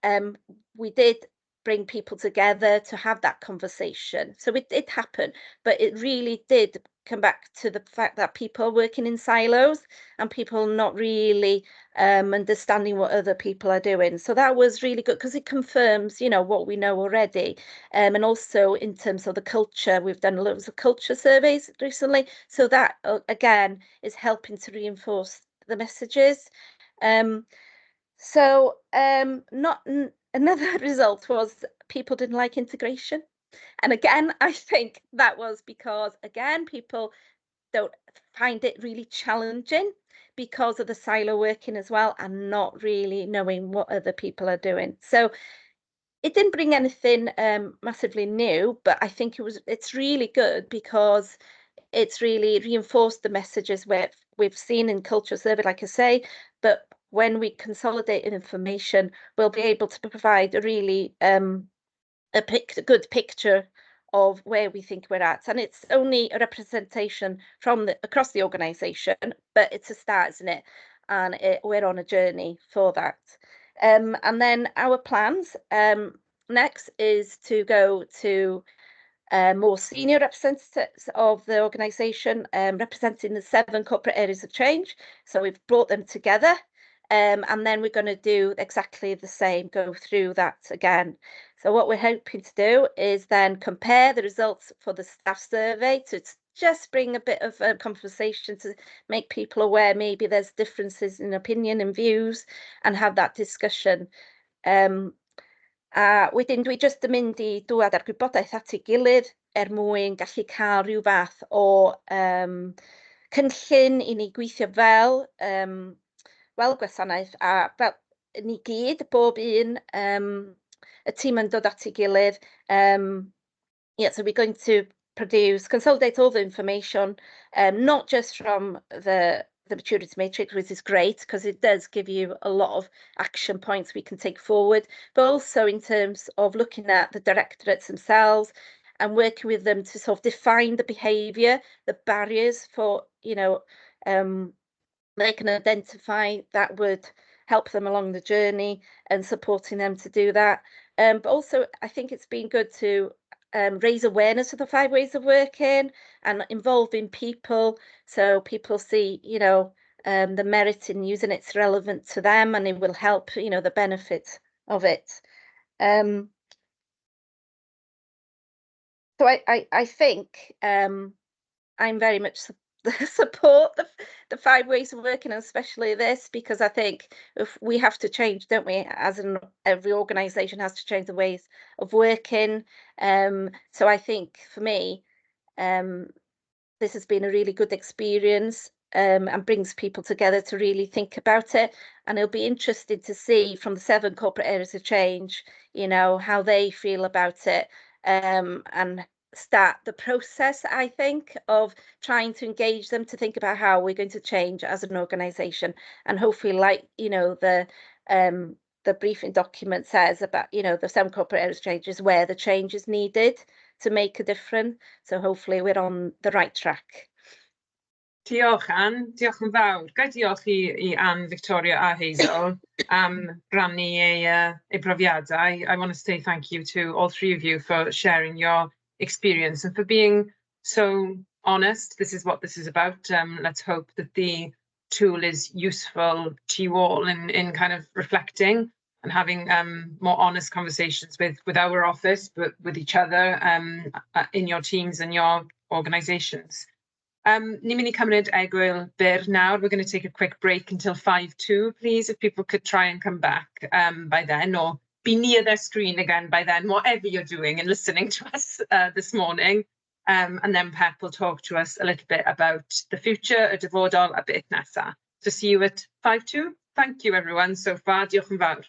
we did bring people together to have that conversation. So it did happen, but it really did come back to the fact that people are working in silos and people not really understanding what other people are doing. So that was really good, because it confirms, you know, what we know already. And also in terms of the culture, we've done loads of culture surveys recently. So that, again, is helping to reinforce the messages. Another result was people didn't like integration. And again, I think that was because, again, people don't find it really challenging because of the silo working as well, and not really knowing what other people are doing. So it didn't bring anything massively new, but I think it's really good because it's really reinforced the messages we've seen in culture survey, like I say, but when we consolidate information, we'll be able to provide a really good picture of where we think we're at. And it's only a representation from across the organisation, but it's a start, isn't it? And we're on a journey for that. And then our plans next is to go to more senior representatives of the organisation, representing the 7 corporate areas of change. So we've brought them together, and then we're going to do exactly the same, go through that again. So what we're hoping to do is then compare the results for the staff survey to just bring a bit of a conversation to make people aware maybe there's differences in opinion and views, and have that discussion. A wedyn dwi jyst yn mynd I dŵad ar gwybodaeth at ei gilydd mwyn gallu cael rhyw fath o cynllun I ni gweithio fel gwasanaeth, a fel ni gyd, bob un y tîm yn dod at ei gilydd. Yeah, so we're going to consolidate all the information, not just from the maturity matrix, which is great because it does give you a lot of action points we can take forward, but also in terms of looking at the directorates themselves and working with them to sort of define the behaviour, the barriers for, you know, they can identify that would help them along the journey and supporting them to do that. But also, I think it's been good to raise awareness of the 5 ways of working and involving people, so people see, you know, the merit in using it's relevant to them, and it will help, you know, the benefit of it. So I think I'm very much support the 5 ways of working, and especially this, because I think if we have to change, don't we? Every organisation has to change the ways of working. So I think for me, this has been a really good experience, and brings people together to really think about it. And it'll be interesting to see from the 7 corporate areas of change, how they feel about it, and start the process, I think, of trying to engage them to think about how we're going to change as an organisation. And hopefully, like, the briefing document says about, the 7 corporate areas of change is where the change is needed to make a difference. So hopefully we're on the right track. Diolch, Anne. Diolch yn fawr. Gai diolch i Anne, Victoria a Hazel am rannu eu profiadau. I want to say thank you to all 3 of you for sharing your experience and for being so honest. This is what this is about. Let's hope that the tool is useful to you all in kind of reflecting and having more honest conversations with our office, but with each other in your teams and your organisations. Ni'n mynd I cymryd egwyl byr nawr. We're going to take a quick break until 5:02, please, if people could try and come back by then, or be near their screen again by then, whatever you're doing and listening to us this morning. And then Pep will talk to us a little bit about the future, y dyfodol, a bit nesa. So see you at 5:02. Thank you, everyone, so far. Diolch yn fawr.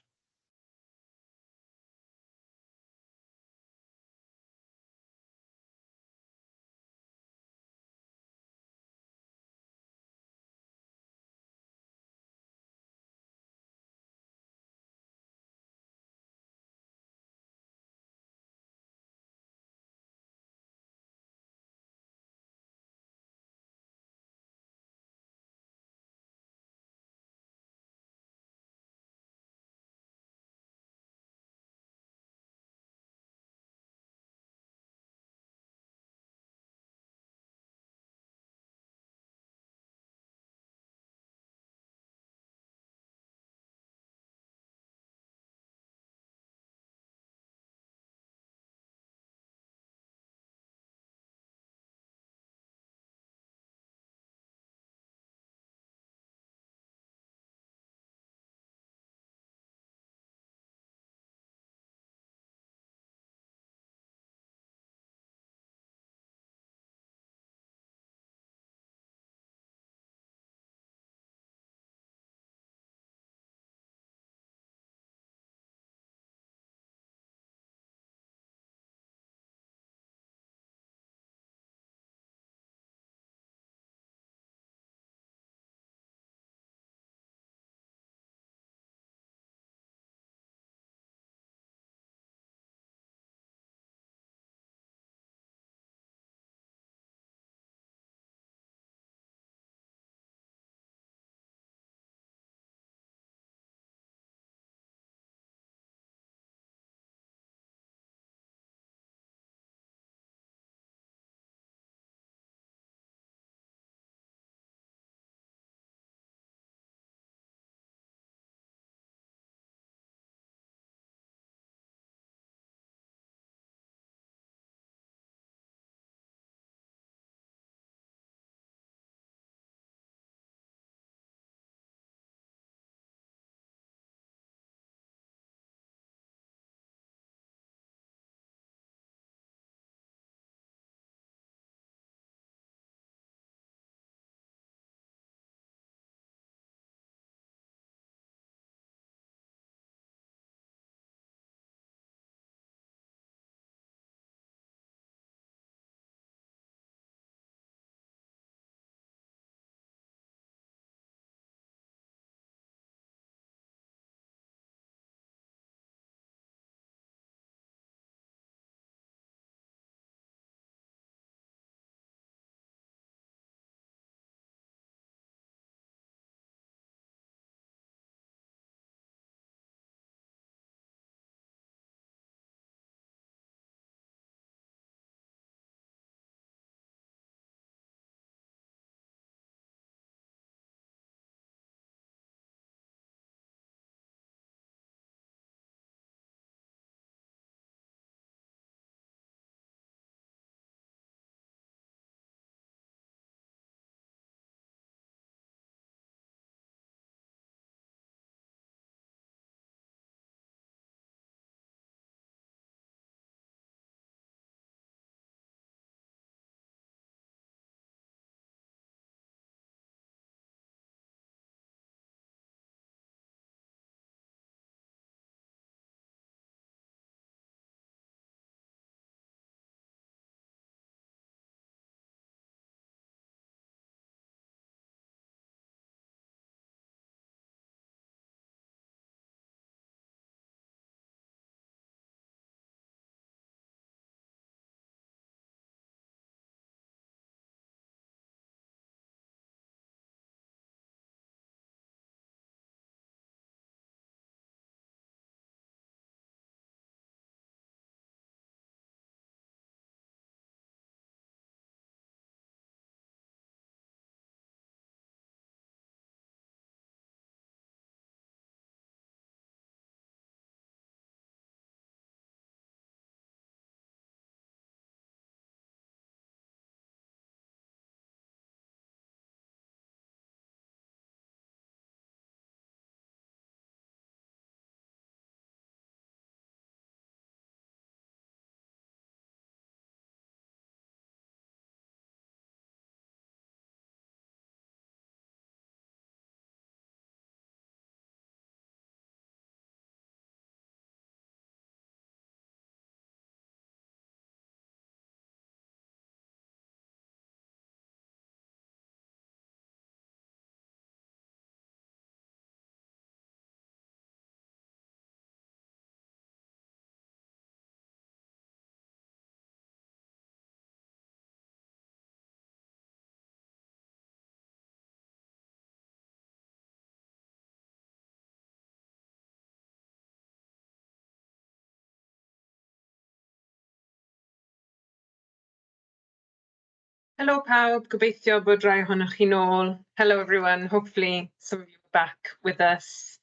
Helo pawb, gobeithio bod rai ohonoch chi nôl. Hello everyone, hopefully some of you are back with us.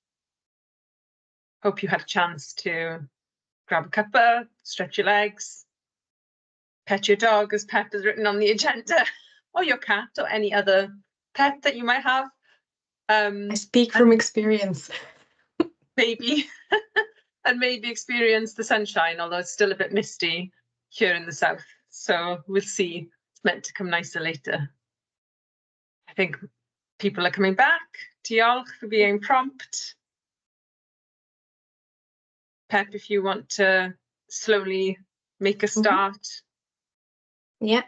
Hope you had a chance to grab a cuppa, stretch your legs, pet your dog as Pep is written on the agenda, or your cat or any other pet that you might have. I speak from experience. Maybe, and maybe experience the sunshine, although it's still a bit misty here in the south. So we'll see. It's meant to come nicer later. I think people are coming back. Diolch for being prompt. Pep, if you want to slowly make a start. Yeah.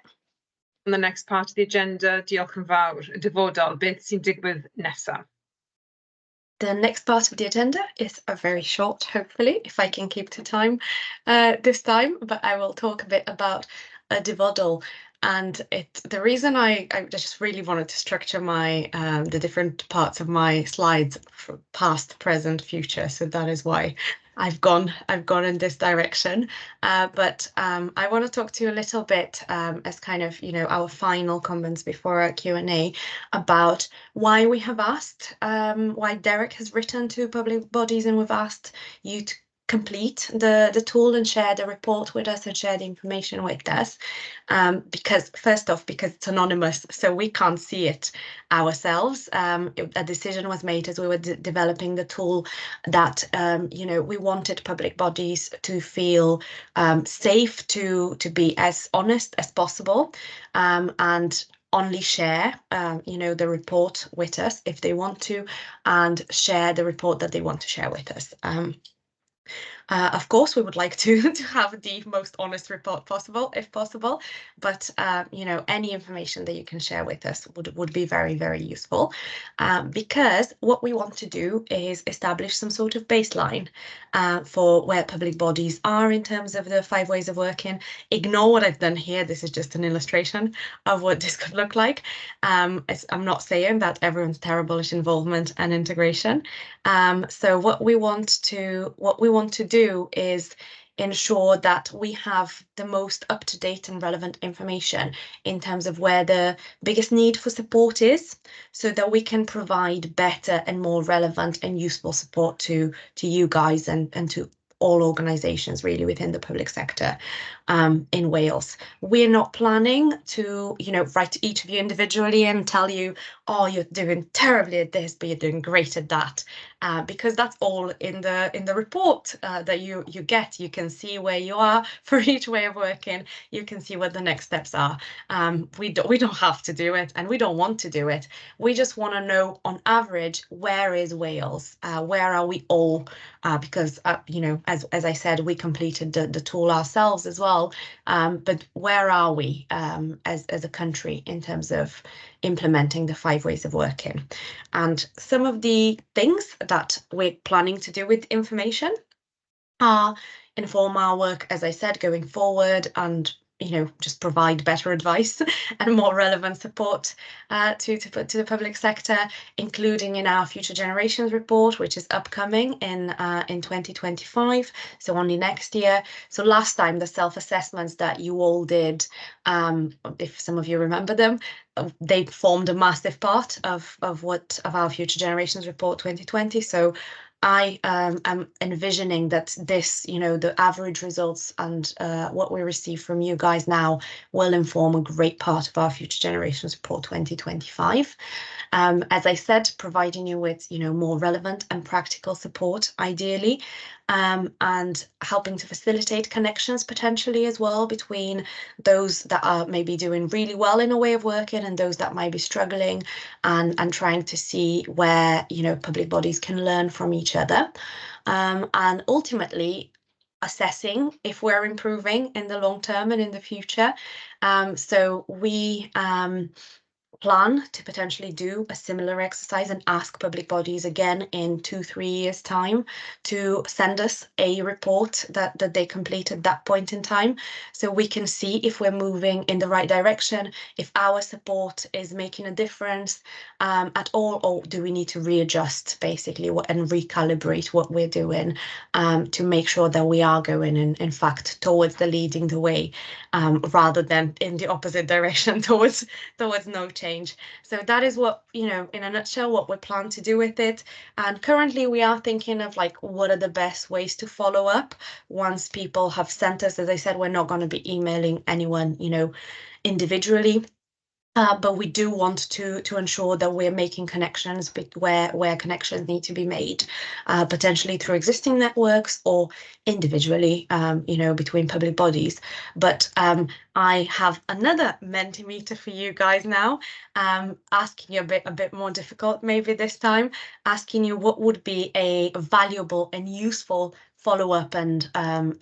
On the next part of the agenda, diolch yn fawr, y dyfodol, beth sy'n digwydd nesaf? The next part of the agenda is a very short, hopefully, if I can keep to time this time, but I will talk a bit about a dyfodol. And the reason I just really wanted to structure my the different parts of my slides for past, present, future. So that is why I've gone in this direction. But I want to talk to you a little bit as kind of, you know, our final comments before our Q&A about why we have asked, why Derek has written to public bodies and we've asked you to complete the tool and share the report with us and share the information with us. Because first off, because it's anonymous, so we can't see it ourselves. A decision was made as we were developing the tool that, you know, we wanted public bodies to feel safe to be as honest as possible, and only share, you know, the report with us if they want to, and share the report that they want to share with us. Of course, we would like to have the most honest report possible, if possible, but you know, any information that you can share with us would be very, very useful, because what we want to do is establish some sort of baseline for where public bodies are in terms of the 5 ways of working. Ignore what I've done here. This is just an illustration of what this could look like. I'm not saying that everyone's terrible at involvement and integration. So what we want to do is ensure that we have the most up-to-date and relevant information in terms of where the biggest need for support is, so that we can provide better and more relevant and useful support to you guys and to all organisations really within the public sector in Wales. We're not planning to, you know, write to each of you individually and tell you, oh, you're doing terribly at this, but you're doing great at that, because that's all in the report that you get. You can see where you are for each way of working. You can see what the next steps are. We don't have to do it, and we don't want to do it. We just want to know, on average, where is Wales? Where are we all? Because you know, as I said, we completed the tool ourselves as well. But where are we as a country in terms of implementing the 5 ways of working? And some of the things that we're planning to do with information are inform our work, as I said, going forward, and, you know, just provide better advice and more relevant support to the public sector, including in our Future Generations report, which is upcoming in 2025, so only next year. So last time, the self-assessments that you all did, if some of you remember them, they formed a massive part of our Future Generations report 2020. So I am envisioning that this, you know, the average results and what we receive from you guys now will inform a great part of our Future Generations report 2025. As I said, providing you with, you know, more relevant and practical support, ideally, and helping to facilitate connections potentially as well between those that are maybe doing really well in a way of working and those that might be struggling, and trying to see where, you know, public bodies can learn from each other, and ultimately assessing if we're improving in the long term and in the future. So we plan to potentially do a similar exercise and ask public bodies again in 2-3 years' time to send us a report that they complete at that point in time, so we can see if we're moving in the right direction, if our support is making a difference at all, or do we need to readjust basically and recalibrate what we're doing to make sure that we are going in fact towards the leading the way rather than in the opposite direction towards no change. So that is what, you know, in a nutshell, what we plan to do with it. And currently we are thinking of like, what are the best ways to follow up once people have sent us. As I said, we're not going to be emailing anyone, you know, individually. But we do want to ensure that we're making connections where connections need to be made, potentially through existing networks or individually, you know, between public bodies. But I have another Mentimeter for you guys now, asking you a bit more difficult maybe this time, asking you what would be a valuable and useful follow-up and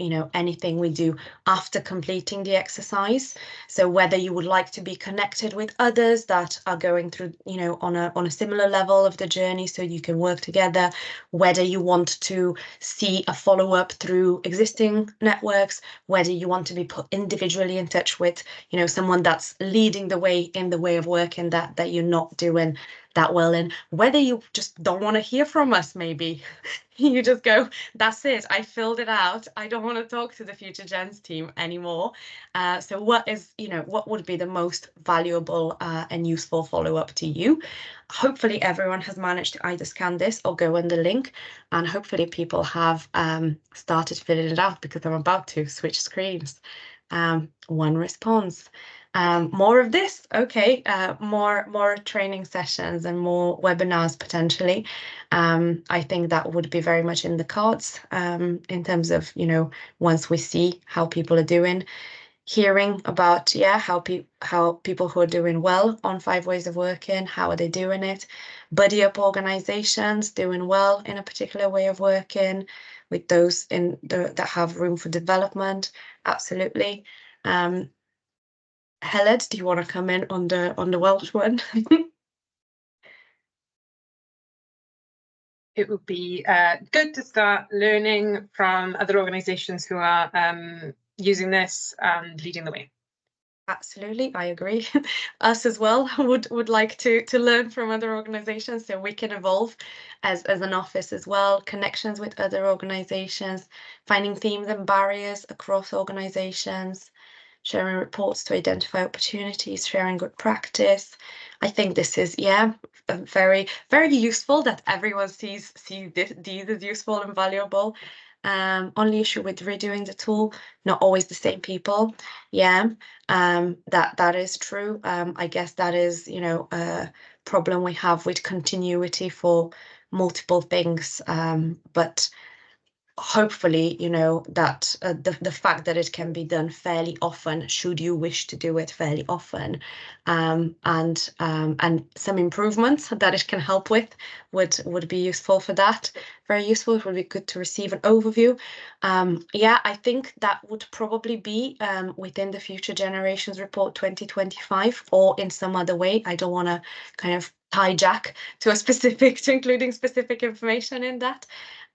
you know, anything we do after completing the exercise. So whether you would like to be connected with others that are going through, you know, on a similar level of the journey, so you can work together, whether you want to see a follow-up through existing networks, whether you want to be put individually in touch with, you know, someone that's leading the way in the way of working that you're not doing that well in, whether you just don't want to hear from us, maybe you just go, that's it, I filled it out, I don't want to talk to the Future Gens team anymore. So what is, you know, what would be the most valuable and useful follow-up to you? Hopefully everyone has managed to either scan this or go on the link, and hopefully people have started filling it out, because I'm about to switch screens. One response. More of this, okay, more training sessions and more webinars potentially. I think that would be very much in the cards in terms of, you know, once we see how people are doing, hearing about, yeah, how people who are doing well on 5 ways of working, how are they doing it, buddy up organizations doing well in a particular way of working, with those that have room for development, absolutely. Heled, do you want to come in on the Welsh one? It would be good to start learning from other organisations who are using this and leading the way. Absolutely, I agree. Us as well would like to learn from other organisations, so we can evolve as an office as well. Connections with other organisations, finding themes and barriers across organisations, sharing reports to identify opportunities, sharing good practice. I think this is, yeah, very useful that everyone sees these as useful and valuable. Only issue with redoing the tool, not always the same people. Yeah, that is true. I guess that is, you know, a problem we have with continuity for multiple things. But hopefully, you know, that the fact that it can be done fairly often, should you wish to do it fairly often, and some improvements that it can help with would be useful for that. Very useful. It would be good to receive an overview. Yeah, I think that would probably be within the Future Generations Report 2025 or in some other way. I don't want to kind of hijack to a specific, to including specific information in that.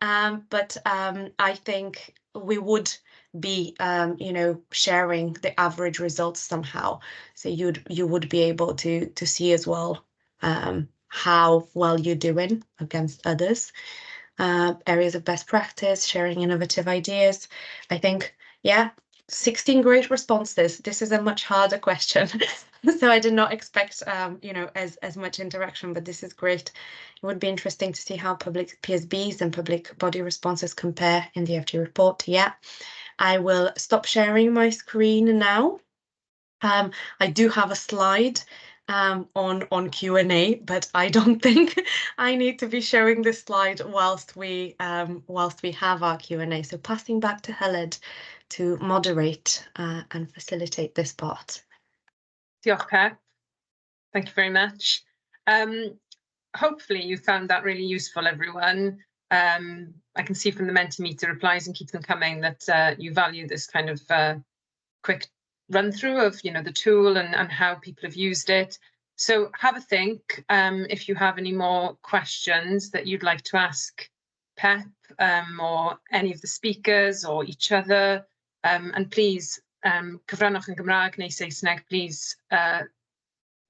But I think we would be, you know, sharing the average results somehow. So you would be able to see as well how well you're doing against others. Areas of best practice, sharing innovative ideas. I think, yeah, 16 great responses. This is a much harder question. So I did not expect, you know, as much interaction, but this is great. It would be interesting to see how public PSBs and public body responses compare in the FG report. Yeah, I will stop sharing my screen now. I do have a slide on Q&A, but I don't think I need to be showing this slide whilst we have our Q&A. So passing back to Heled to moderate and facilitate this part. Diolch, Pep. Thank you very much. Hopefully you found that really useful, everyone. I can see from the Mentimeter replies, and keep them coming, that you value this kind of quick run through of, you know, the tool and how people have used it. So have a think if you have any more questions that you'd like to ask Pep or any of the speakers or each other. And please, cyfrannwch yn Gymraeg neu Saesneg, please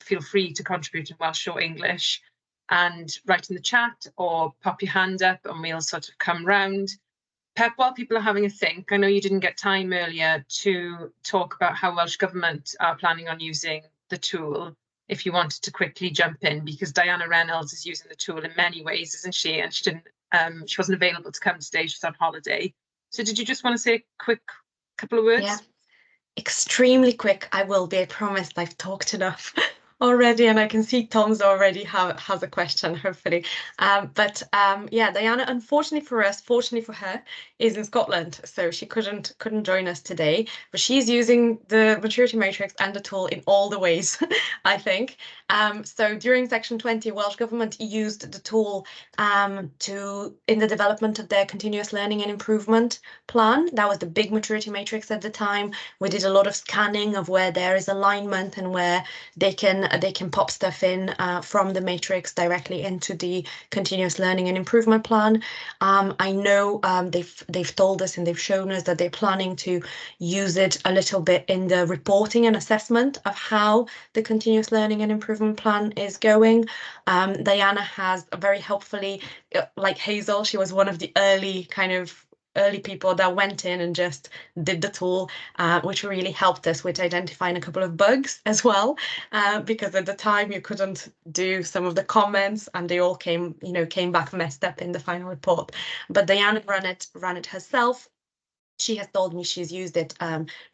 feel free to contribute in Welsh or English and write in the chat or pop your hand up and we'll sort of come round. Pep, while people are having a think, I know you didn't get time earlier to talk about how Welsh Government are planning on using the tool. If you wanted to quickly jump in, because Diana Reynolds is using the tool in many ways, isn't she? And she wasn't available to come today, she's on holiday. So did you just want to say a quick couple of words? Yeah, extremely quick. I will be, I promise. I've talked enough already, and I can see Tom's already has a question, hopefully. Yeah, Diana, unfortunately for us, fortunately for her, is in Scotland, so she couldn't join us today. But she's using the maturity matrix and the tool in all the ways, I think. So during Section 20, Welsh Government used the tool in the development of their continuous learning and improvement plan. That was the big maturity matrix at the time. We did a lot of scanning of where there is alignment and where they can pop stuff in from the matrix directly into the continuous learning and improvement plan. I know they've told us and they've shown us that they're planning to use it a little bit in the reporting and assessment of how the continuous learning and improvement plan is going. Diana has very helpfully, like Hazel, she was one of the early people that went in and just did the tool, which really helped us with identifying a couple of bugs as well, because at the time you couldn't do some of the comments and they all came back messed up in the final report. But Diana ran it herself. She has told me she's used it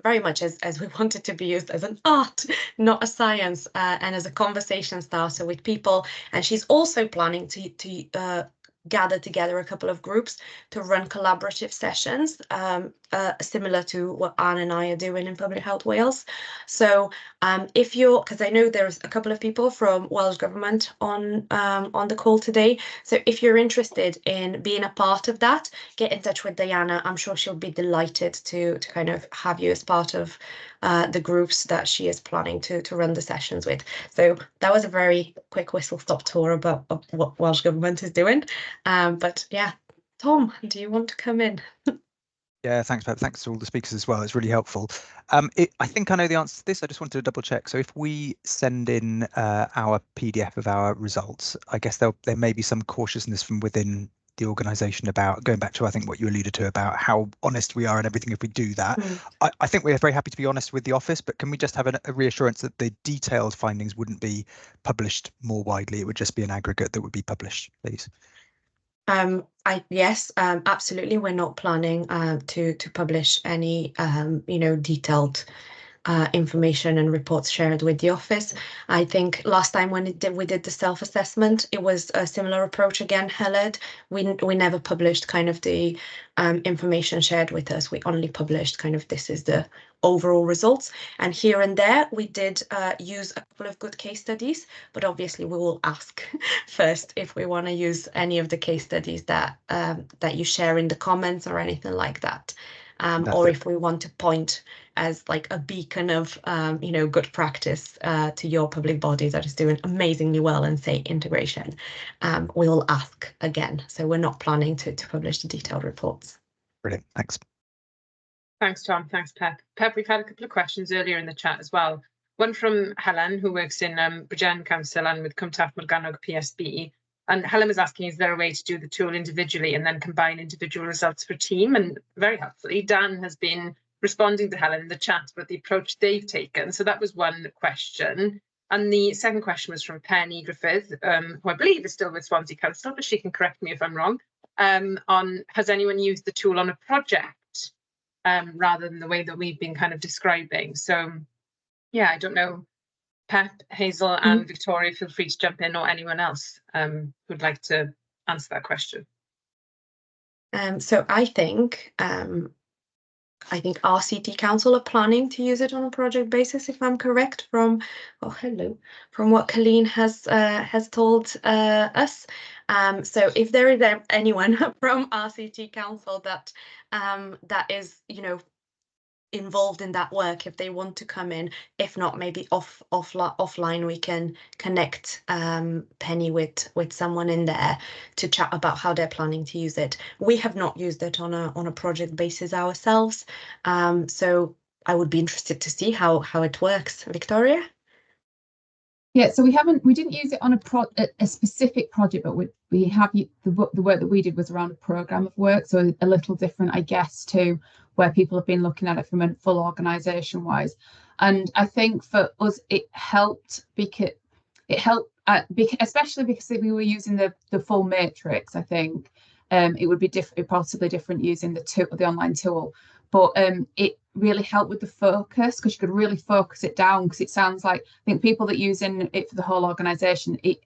very much as we want it to be used, as an art, not a science, and as a conversation starter with people. And she's also planning to gather together a couple of groups to run collaborative sessions, similar to what Anne and I are doing in Public Health Wales. So because I know there's a couple of people from Welsh Government on the call today, so if you're interested in being a part of that, get in touch with Diana. I'm sure she'll be delighted to kind of have you as part of the groups that she is planning to run the sessions with. So that was a very quick whistle-stop tour about what Welsh Government is doing. But yeah, Tom, do you want to come in? Yeah, thanks, Pep. Thanks to all the speakers as well. It's really helpful. I think I know the answer to this. I just wanted to double check. So if we send in our PDF of our results, I guess there may be some cautiousness from within the organisation about going back to, I think, what you alluded to about how honest we are and everything if we do that. I think we're very happy to be honest with the office, but can we just have a reassurance that the detailed findings wouldn't be published more widely? It would just be an aggregate that would be published, please. Yes, absolutely. We're not planning to publish any detailed information and reports shared with the office. I think last time when we did the self-assessment, it was a similar approach again, Heled. We never published kind of the information shared with us. We only published kind of this is the overall results. And here and there, we did use a couple of good case studies, but obviously we will ask first if we want to use any of the case studies that you share in the comments or anything like that. Or if we want to point as like a beacon of, good practice to your public body that is doing amazingly well in, say, integration, we'll ask again. So we're not planning to publish the detailed reports. Brilliant, thanks. Thanks, Tom. Thanks, Pep. Pep, we've had a couple of questions earlier in the chat as well. One from Helen, who works in Bridgen Council and with Cwmtaf Morgannwg PSB. And Helen was asking, is there a way to do the tool individually and then combine individual results for team? And very helpfully, Dan has been responding to Helen in the chat about the approach they've taken. So that was one question. And the second question was from Penny Griffith, who I believe is still with Swansea Council, but she can correct me if I'm wrong, on has anyone used the tool on a project rather than the way that we've been kind of describing. So yeah, I don't know. Pep, Hazel and Victoria, feel free to jump in, or anyone else who'd like to answer that question. So I think RCT Council are planning to use it on a project basis, if I'm correct, from what Colleen has told us. So if there is anyone from RCT Council that is, involved in that work if they want to come in. If not, maybe offline we can connect Penny with someone in there to chat about how they're planning to use it. We have not used it on a project basis ourselves, so I would be interested to see how it works. Victoria? Yeah, so we didn't use it on a specific project, but we have the work that we did was around a program of work, so a little different, I guess, to where people have been looking at it from a full organisation wise. And I think for us it helped because especially because we were using the full matrix. I think it would be possibly different using the online tool, but it really helped with the focus, because you could really focus it down, because it sounds like, I think people that using it for the whole organisation, it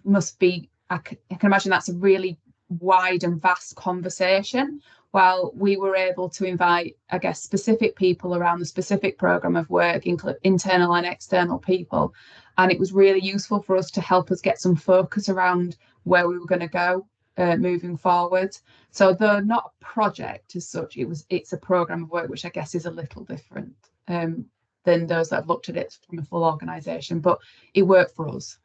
must be, I can imagine that's a really wide and vast conversation, while we were able to invite, I guess, specific people around the specific programme of work, internal and external people, and it was really useful for us to help us get some focus around where we were going to go moving forward. So though not a project as such, it's a programme of work, which I guess is a little different than those that have looked at it from a full organisation, but it worked for us.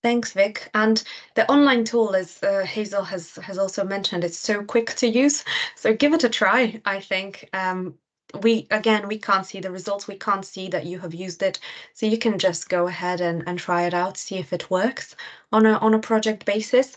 Thanks, Vic. And the online tool, as Hazel has also mentioned, it's so quick to use. So give it a try, I think. We can't see the results. We can't see that you have used it. So you can just go ahead and try it out, see if it works on a project basis.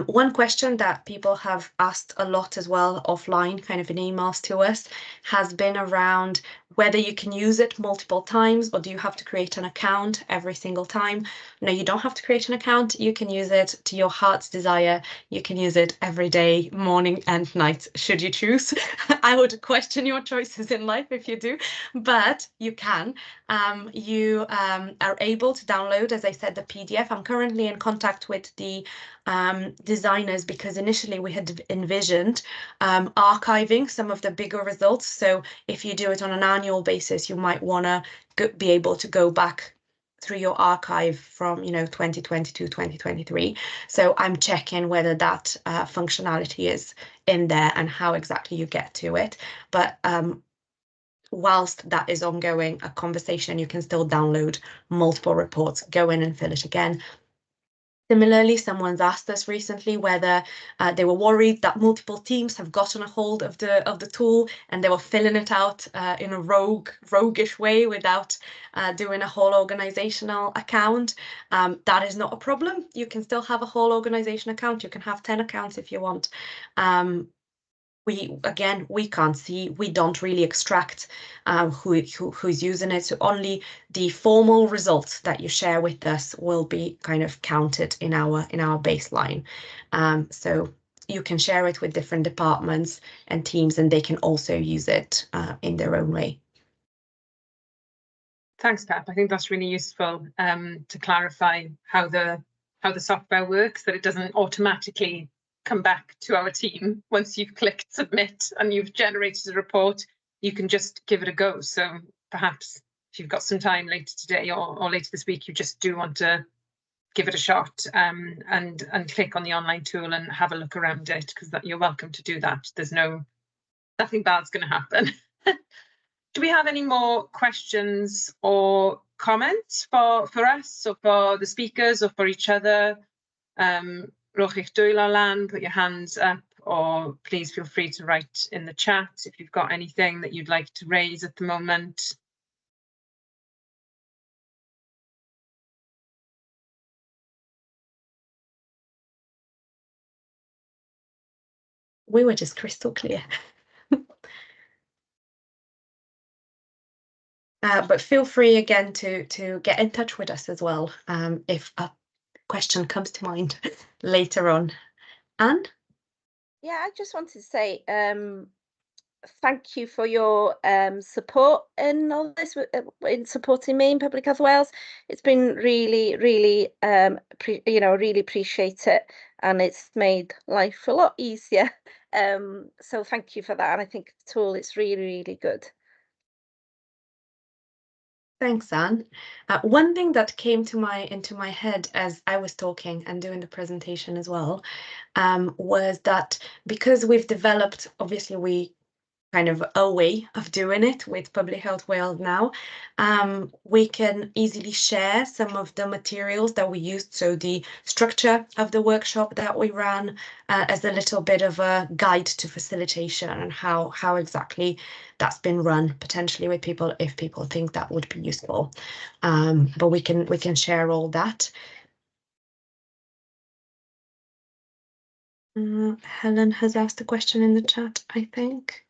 One question that people have asked a lot as well offline, kind of in emails to us, has been around whether you can use it multiple times, or do you have to create an account every single time? No, you don't have to create an account. You can use it to your heart's desire. You can use it every day, morning and night, should you choose. I would question your choices in life if you do, but you can. You are able to download, as I said, the PDF. I'm currently in contact with the designers, because initially we had envisioned archiving some of the bigger results. So if you do it on an annual basis, you might want to be able to go back through your archive from 2022, 2023. So I'm checking whether that functionality is in there and how exactly you get to it. But whilst that is ongoing, a conversation, you can still download multiple reports, go in and fill it again. Similarly, someone's asked us recently whether they were worried that multiple teams have gotten a hold of the tool and they were filling it out in a roguish way without doing a whole organizational account. That is not a problem. You can still have a whole organization account. You can have 10 accounts if you want. We can't see, we don't really extract who's using it, so only the formal results that you share with us will be kind of counted in our baseline. So you can share it with different departments and teams, and they can also use it in their own way. Thanks, Pep. I think that's really useful to clarify how the software works, that it doesn't automatically come back to our team once you've clicked submit and you've generated a report. You can just give it a go. So perhaps if you've got some time later today or later this week, you just do want to give it a shot and click on the online tool and have a look around it, because you're welcome to do that. There's nothing bad's going to happen. Do we have any more questions or comments for us, or for the speakers, or for each other? Rhowch eich dwylo lan, put your hands up, or please feel free to write in the chat if you've got anything that you'd like to raise at the moment. We were just crystal clear. But feel free again to get in touch with us as well if a question comes to mind later on. Anne? Yeah, I just wanted to say thank you for your support in all this, in supporting me in Public Health Wales. It's been really, really, really appreciate it, and it's made life a lot easier. So thank you for that, and I think the tool is really, really good. Thanks, Anne. One thing that came into my head as I was talking and doing the presentation as well, was that because we've developed, obviously we kind of a way of doing it with Public Health Wales now, we can easily share some of the materials that we used. So the structure of the workshop that we ran as a little bit of a guide to facilitation and how exactly that's been run potentially with people if people think that would be useful. But we can share all that. Helen has asked a question in the chat, I think.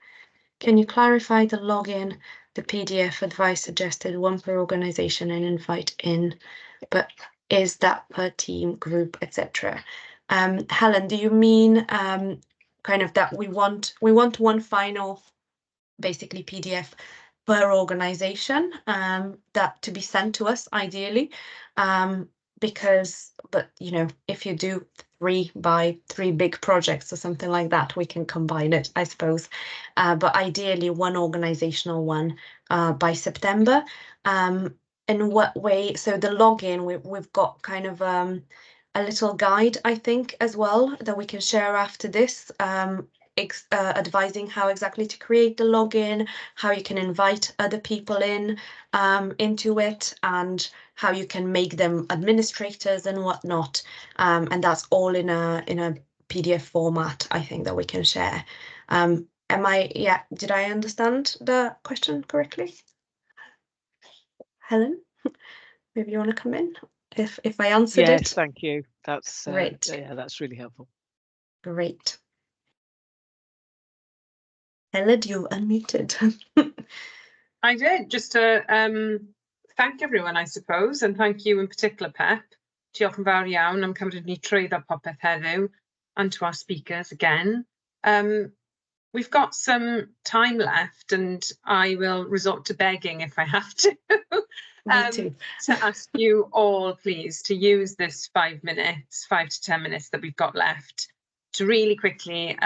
Can you clarify the login, the PDF advice suggested, one per organization and invite in, but is that per team, group, etc.? Helen, do you mean kind of that we want one final, basically PDF per organization that to be sent to us ideally, because, but you know, if you do 3 by 3 big projects or something like that, we can combine it, I suppose. But ideally, one organizational one by September. In what way? So the login, we've got kind of a little guide, I think, as well that we can share after this. Advising how exactly to create the login, how you can invite other people in into it, and how you can make them administrators and whatnot. And that's all in a PDF format, I think, that we can share. Did I understand the question correctly? Helen, maybe you want to come in if I answered it? Yes, thank you. That's great. Yeah, that's really helpful. Great. Helen, you unmuted. I did, just to thank everyone, I suppose, and thank you in particular, Pep. Diolch yn fawr iawn am cymryd ni trwyddo popeth heddiw, and to our speakers again. We've got some time left, and I will resort to begging if I have to. To ask you all, please, to use this 5 to 10 minutes that we've got left to really quickly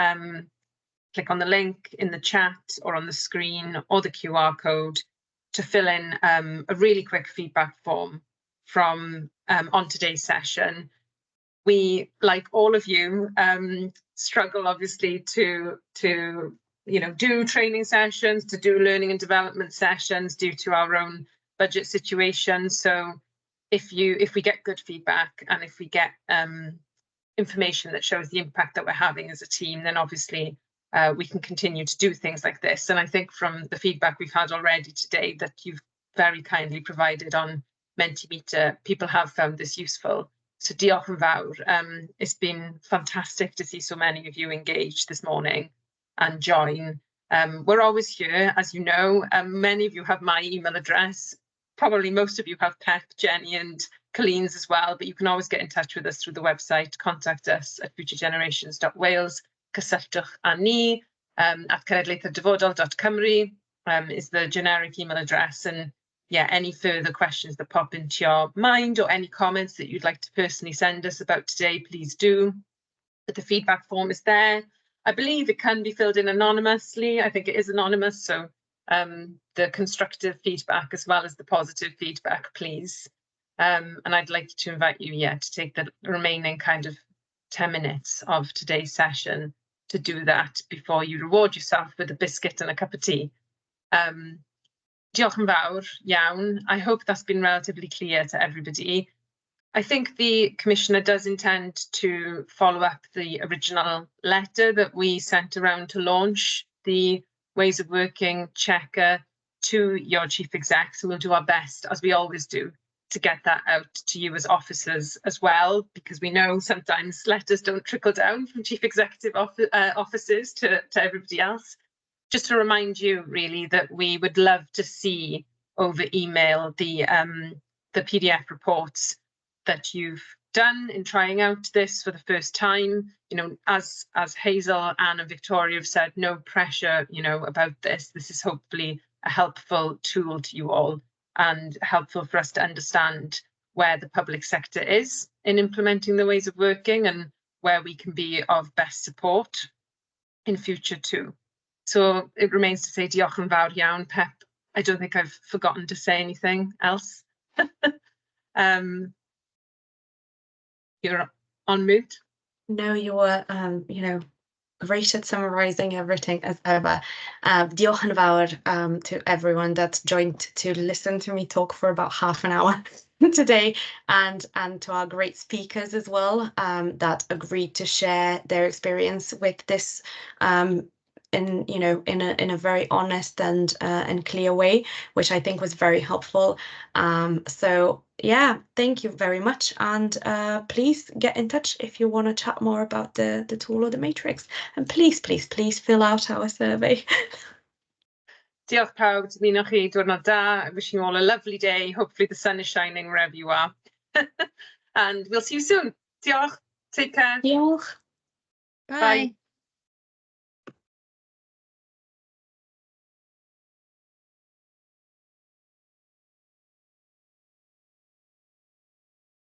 click on the link in the chat or on the screen or the QR code to fill in a really quick feedback form from on today's session. We, like all of you, struggle obviously to do training sessions, to do learning and development sessions due to our own budget situation. So if we get good feedback and if we get information that shows the impact that we're having as a team, then obviously we can continue to do things like this. And I think from the feedback we've had already today that you've very kindly provided on Mentimeter, people have found this useful. So diolch yn fawr. It's been fantastic to see so many of you engaged this morning and join. We're always here, as you know. Many of you have my email address. Probably most of you have Pep, Jenny and Colleen's as well, but you can always get in touch with us through the website. Contact us at futuregenerations.wales. Cysylltwch â ni at cenedlaethau'r.cymru is the generic email address. And yeah, any further questions that pop into your mind or any comments that you'd like to personally send us about today, please do. But the feedback form is there. I believe it can be filled in anonymously. I think it is anonymous. So the constructive feedback as well as the positive feedback, please. And I'd like to invite you, to take the remaining kind of 10 minutes of today's session to do that before you reward yourself with a biscuit and a cup of tea. Diolch yn fawr iawn. I hope that's been relatively clear to everybody. I think the Commissioner does intend to follow up the original letter that we sent around to launch the Ways of Working checker to your Chief Execs, and we'll do our best, as we always do, to get that out to you as officers as well, because we know sometimes letters don't trickle down from Chief Executive officers to everybody else. Just to remind you, really, that we would love to see over email the PDF reports that you've done in trying out this for the first time. You know, as Hazel, Anne and Victoria have said, no pressure, about this. This is hopefully a helpful tool to you all and helpful for us to understand where the public sector is in implementing the ways of working and where we can be of best support in future too. So it remains to say diolch yn fawr iawn, Pep, I don't think I've forgotten to say anything else. You're on mute. No, you were, you know, great at summarising everything as ever. Diolch yn fawr to everyone that joined to listen to me talk for about half an hour today, and to our great speakers as well, that agreed to share their experience with this in a very honest and clear way, which I think was very helpful. So yeah, thank you very much, and please get in touch if you want to chat more about the tool or the matrix, and please fill out our survey. Diolch pawb, dymunwch chi diwrnod da. Wishing you all a lovely day. Hopefully the sun is shining wherever you are. And we'll see you soon. Diolch. Take care. Diolch. Bye.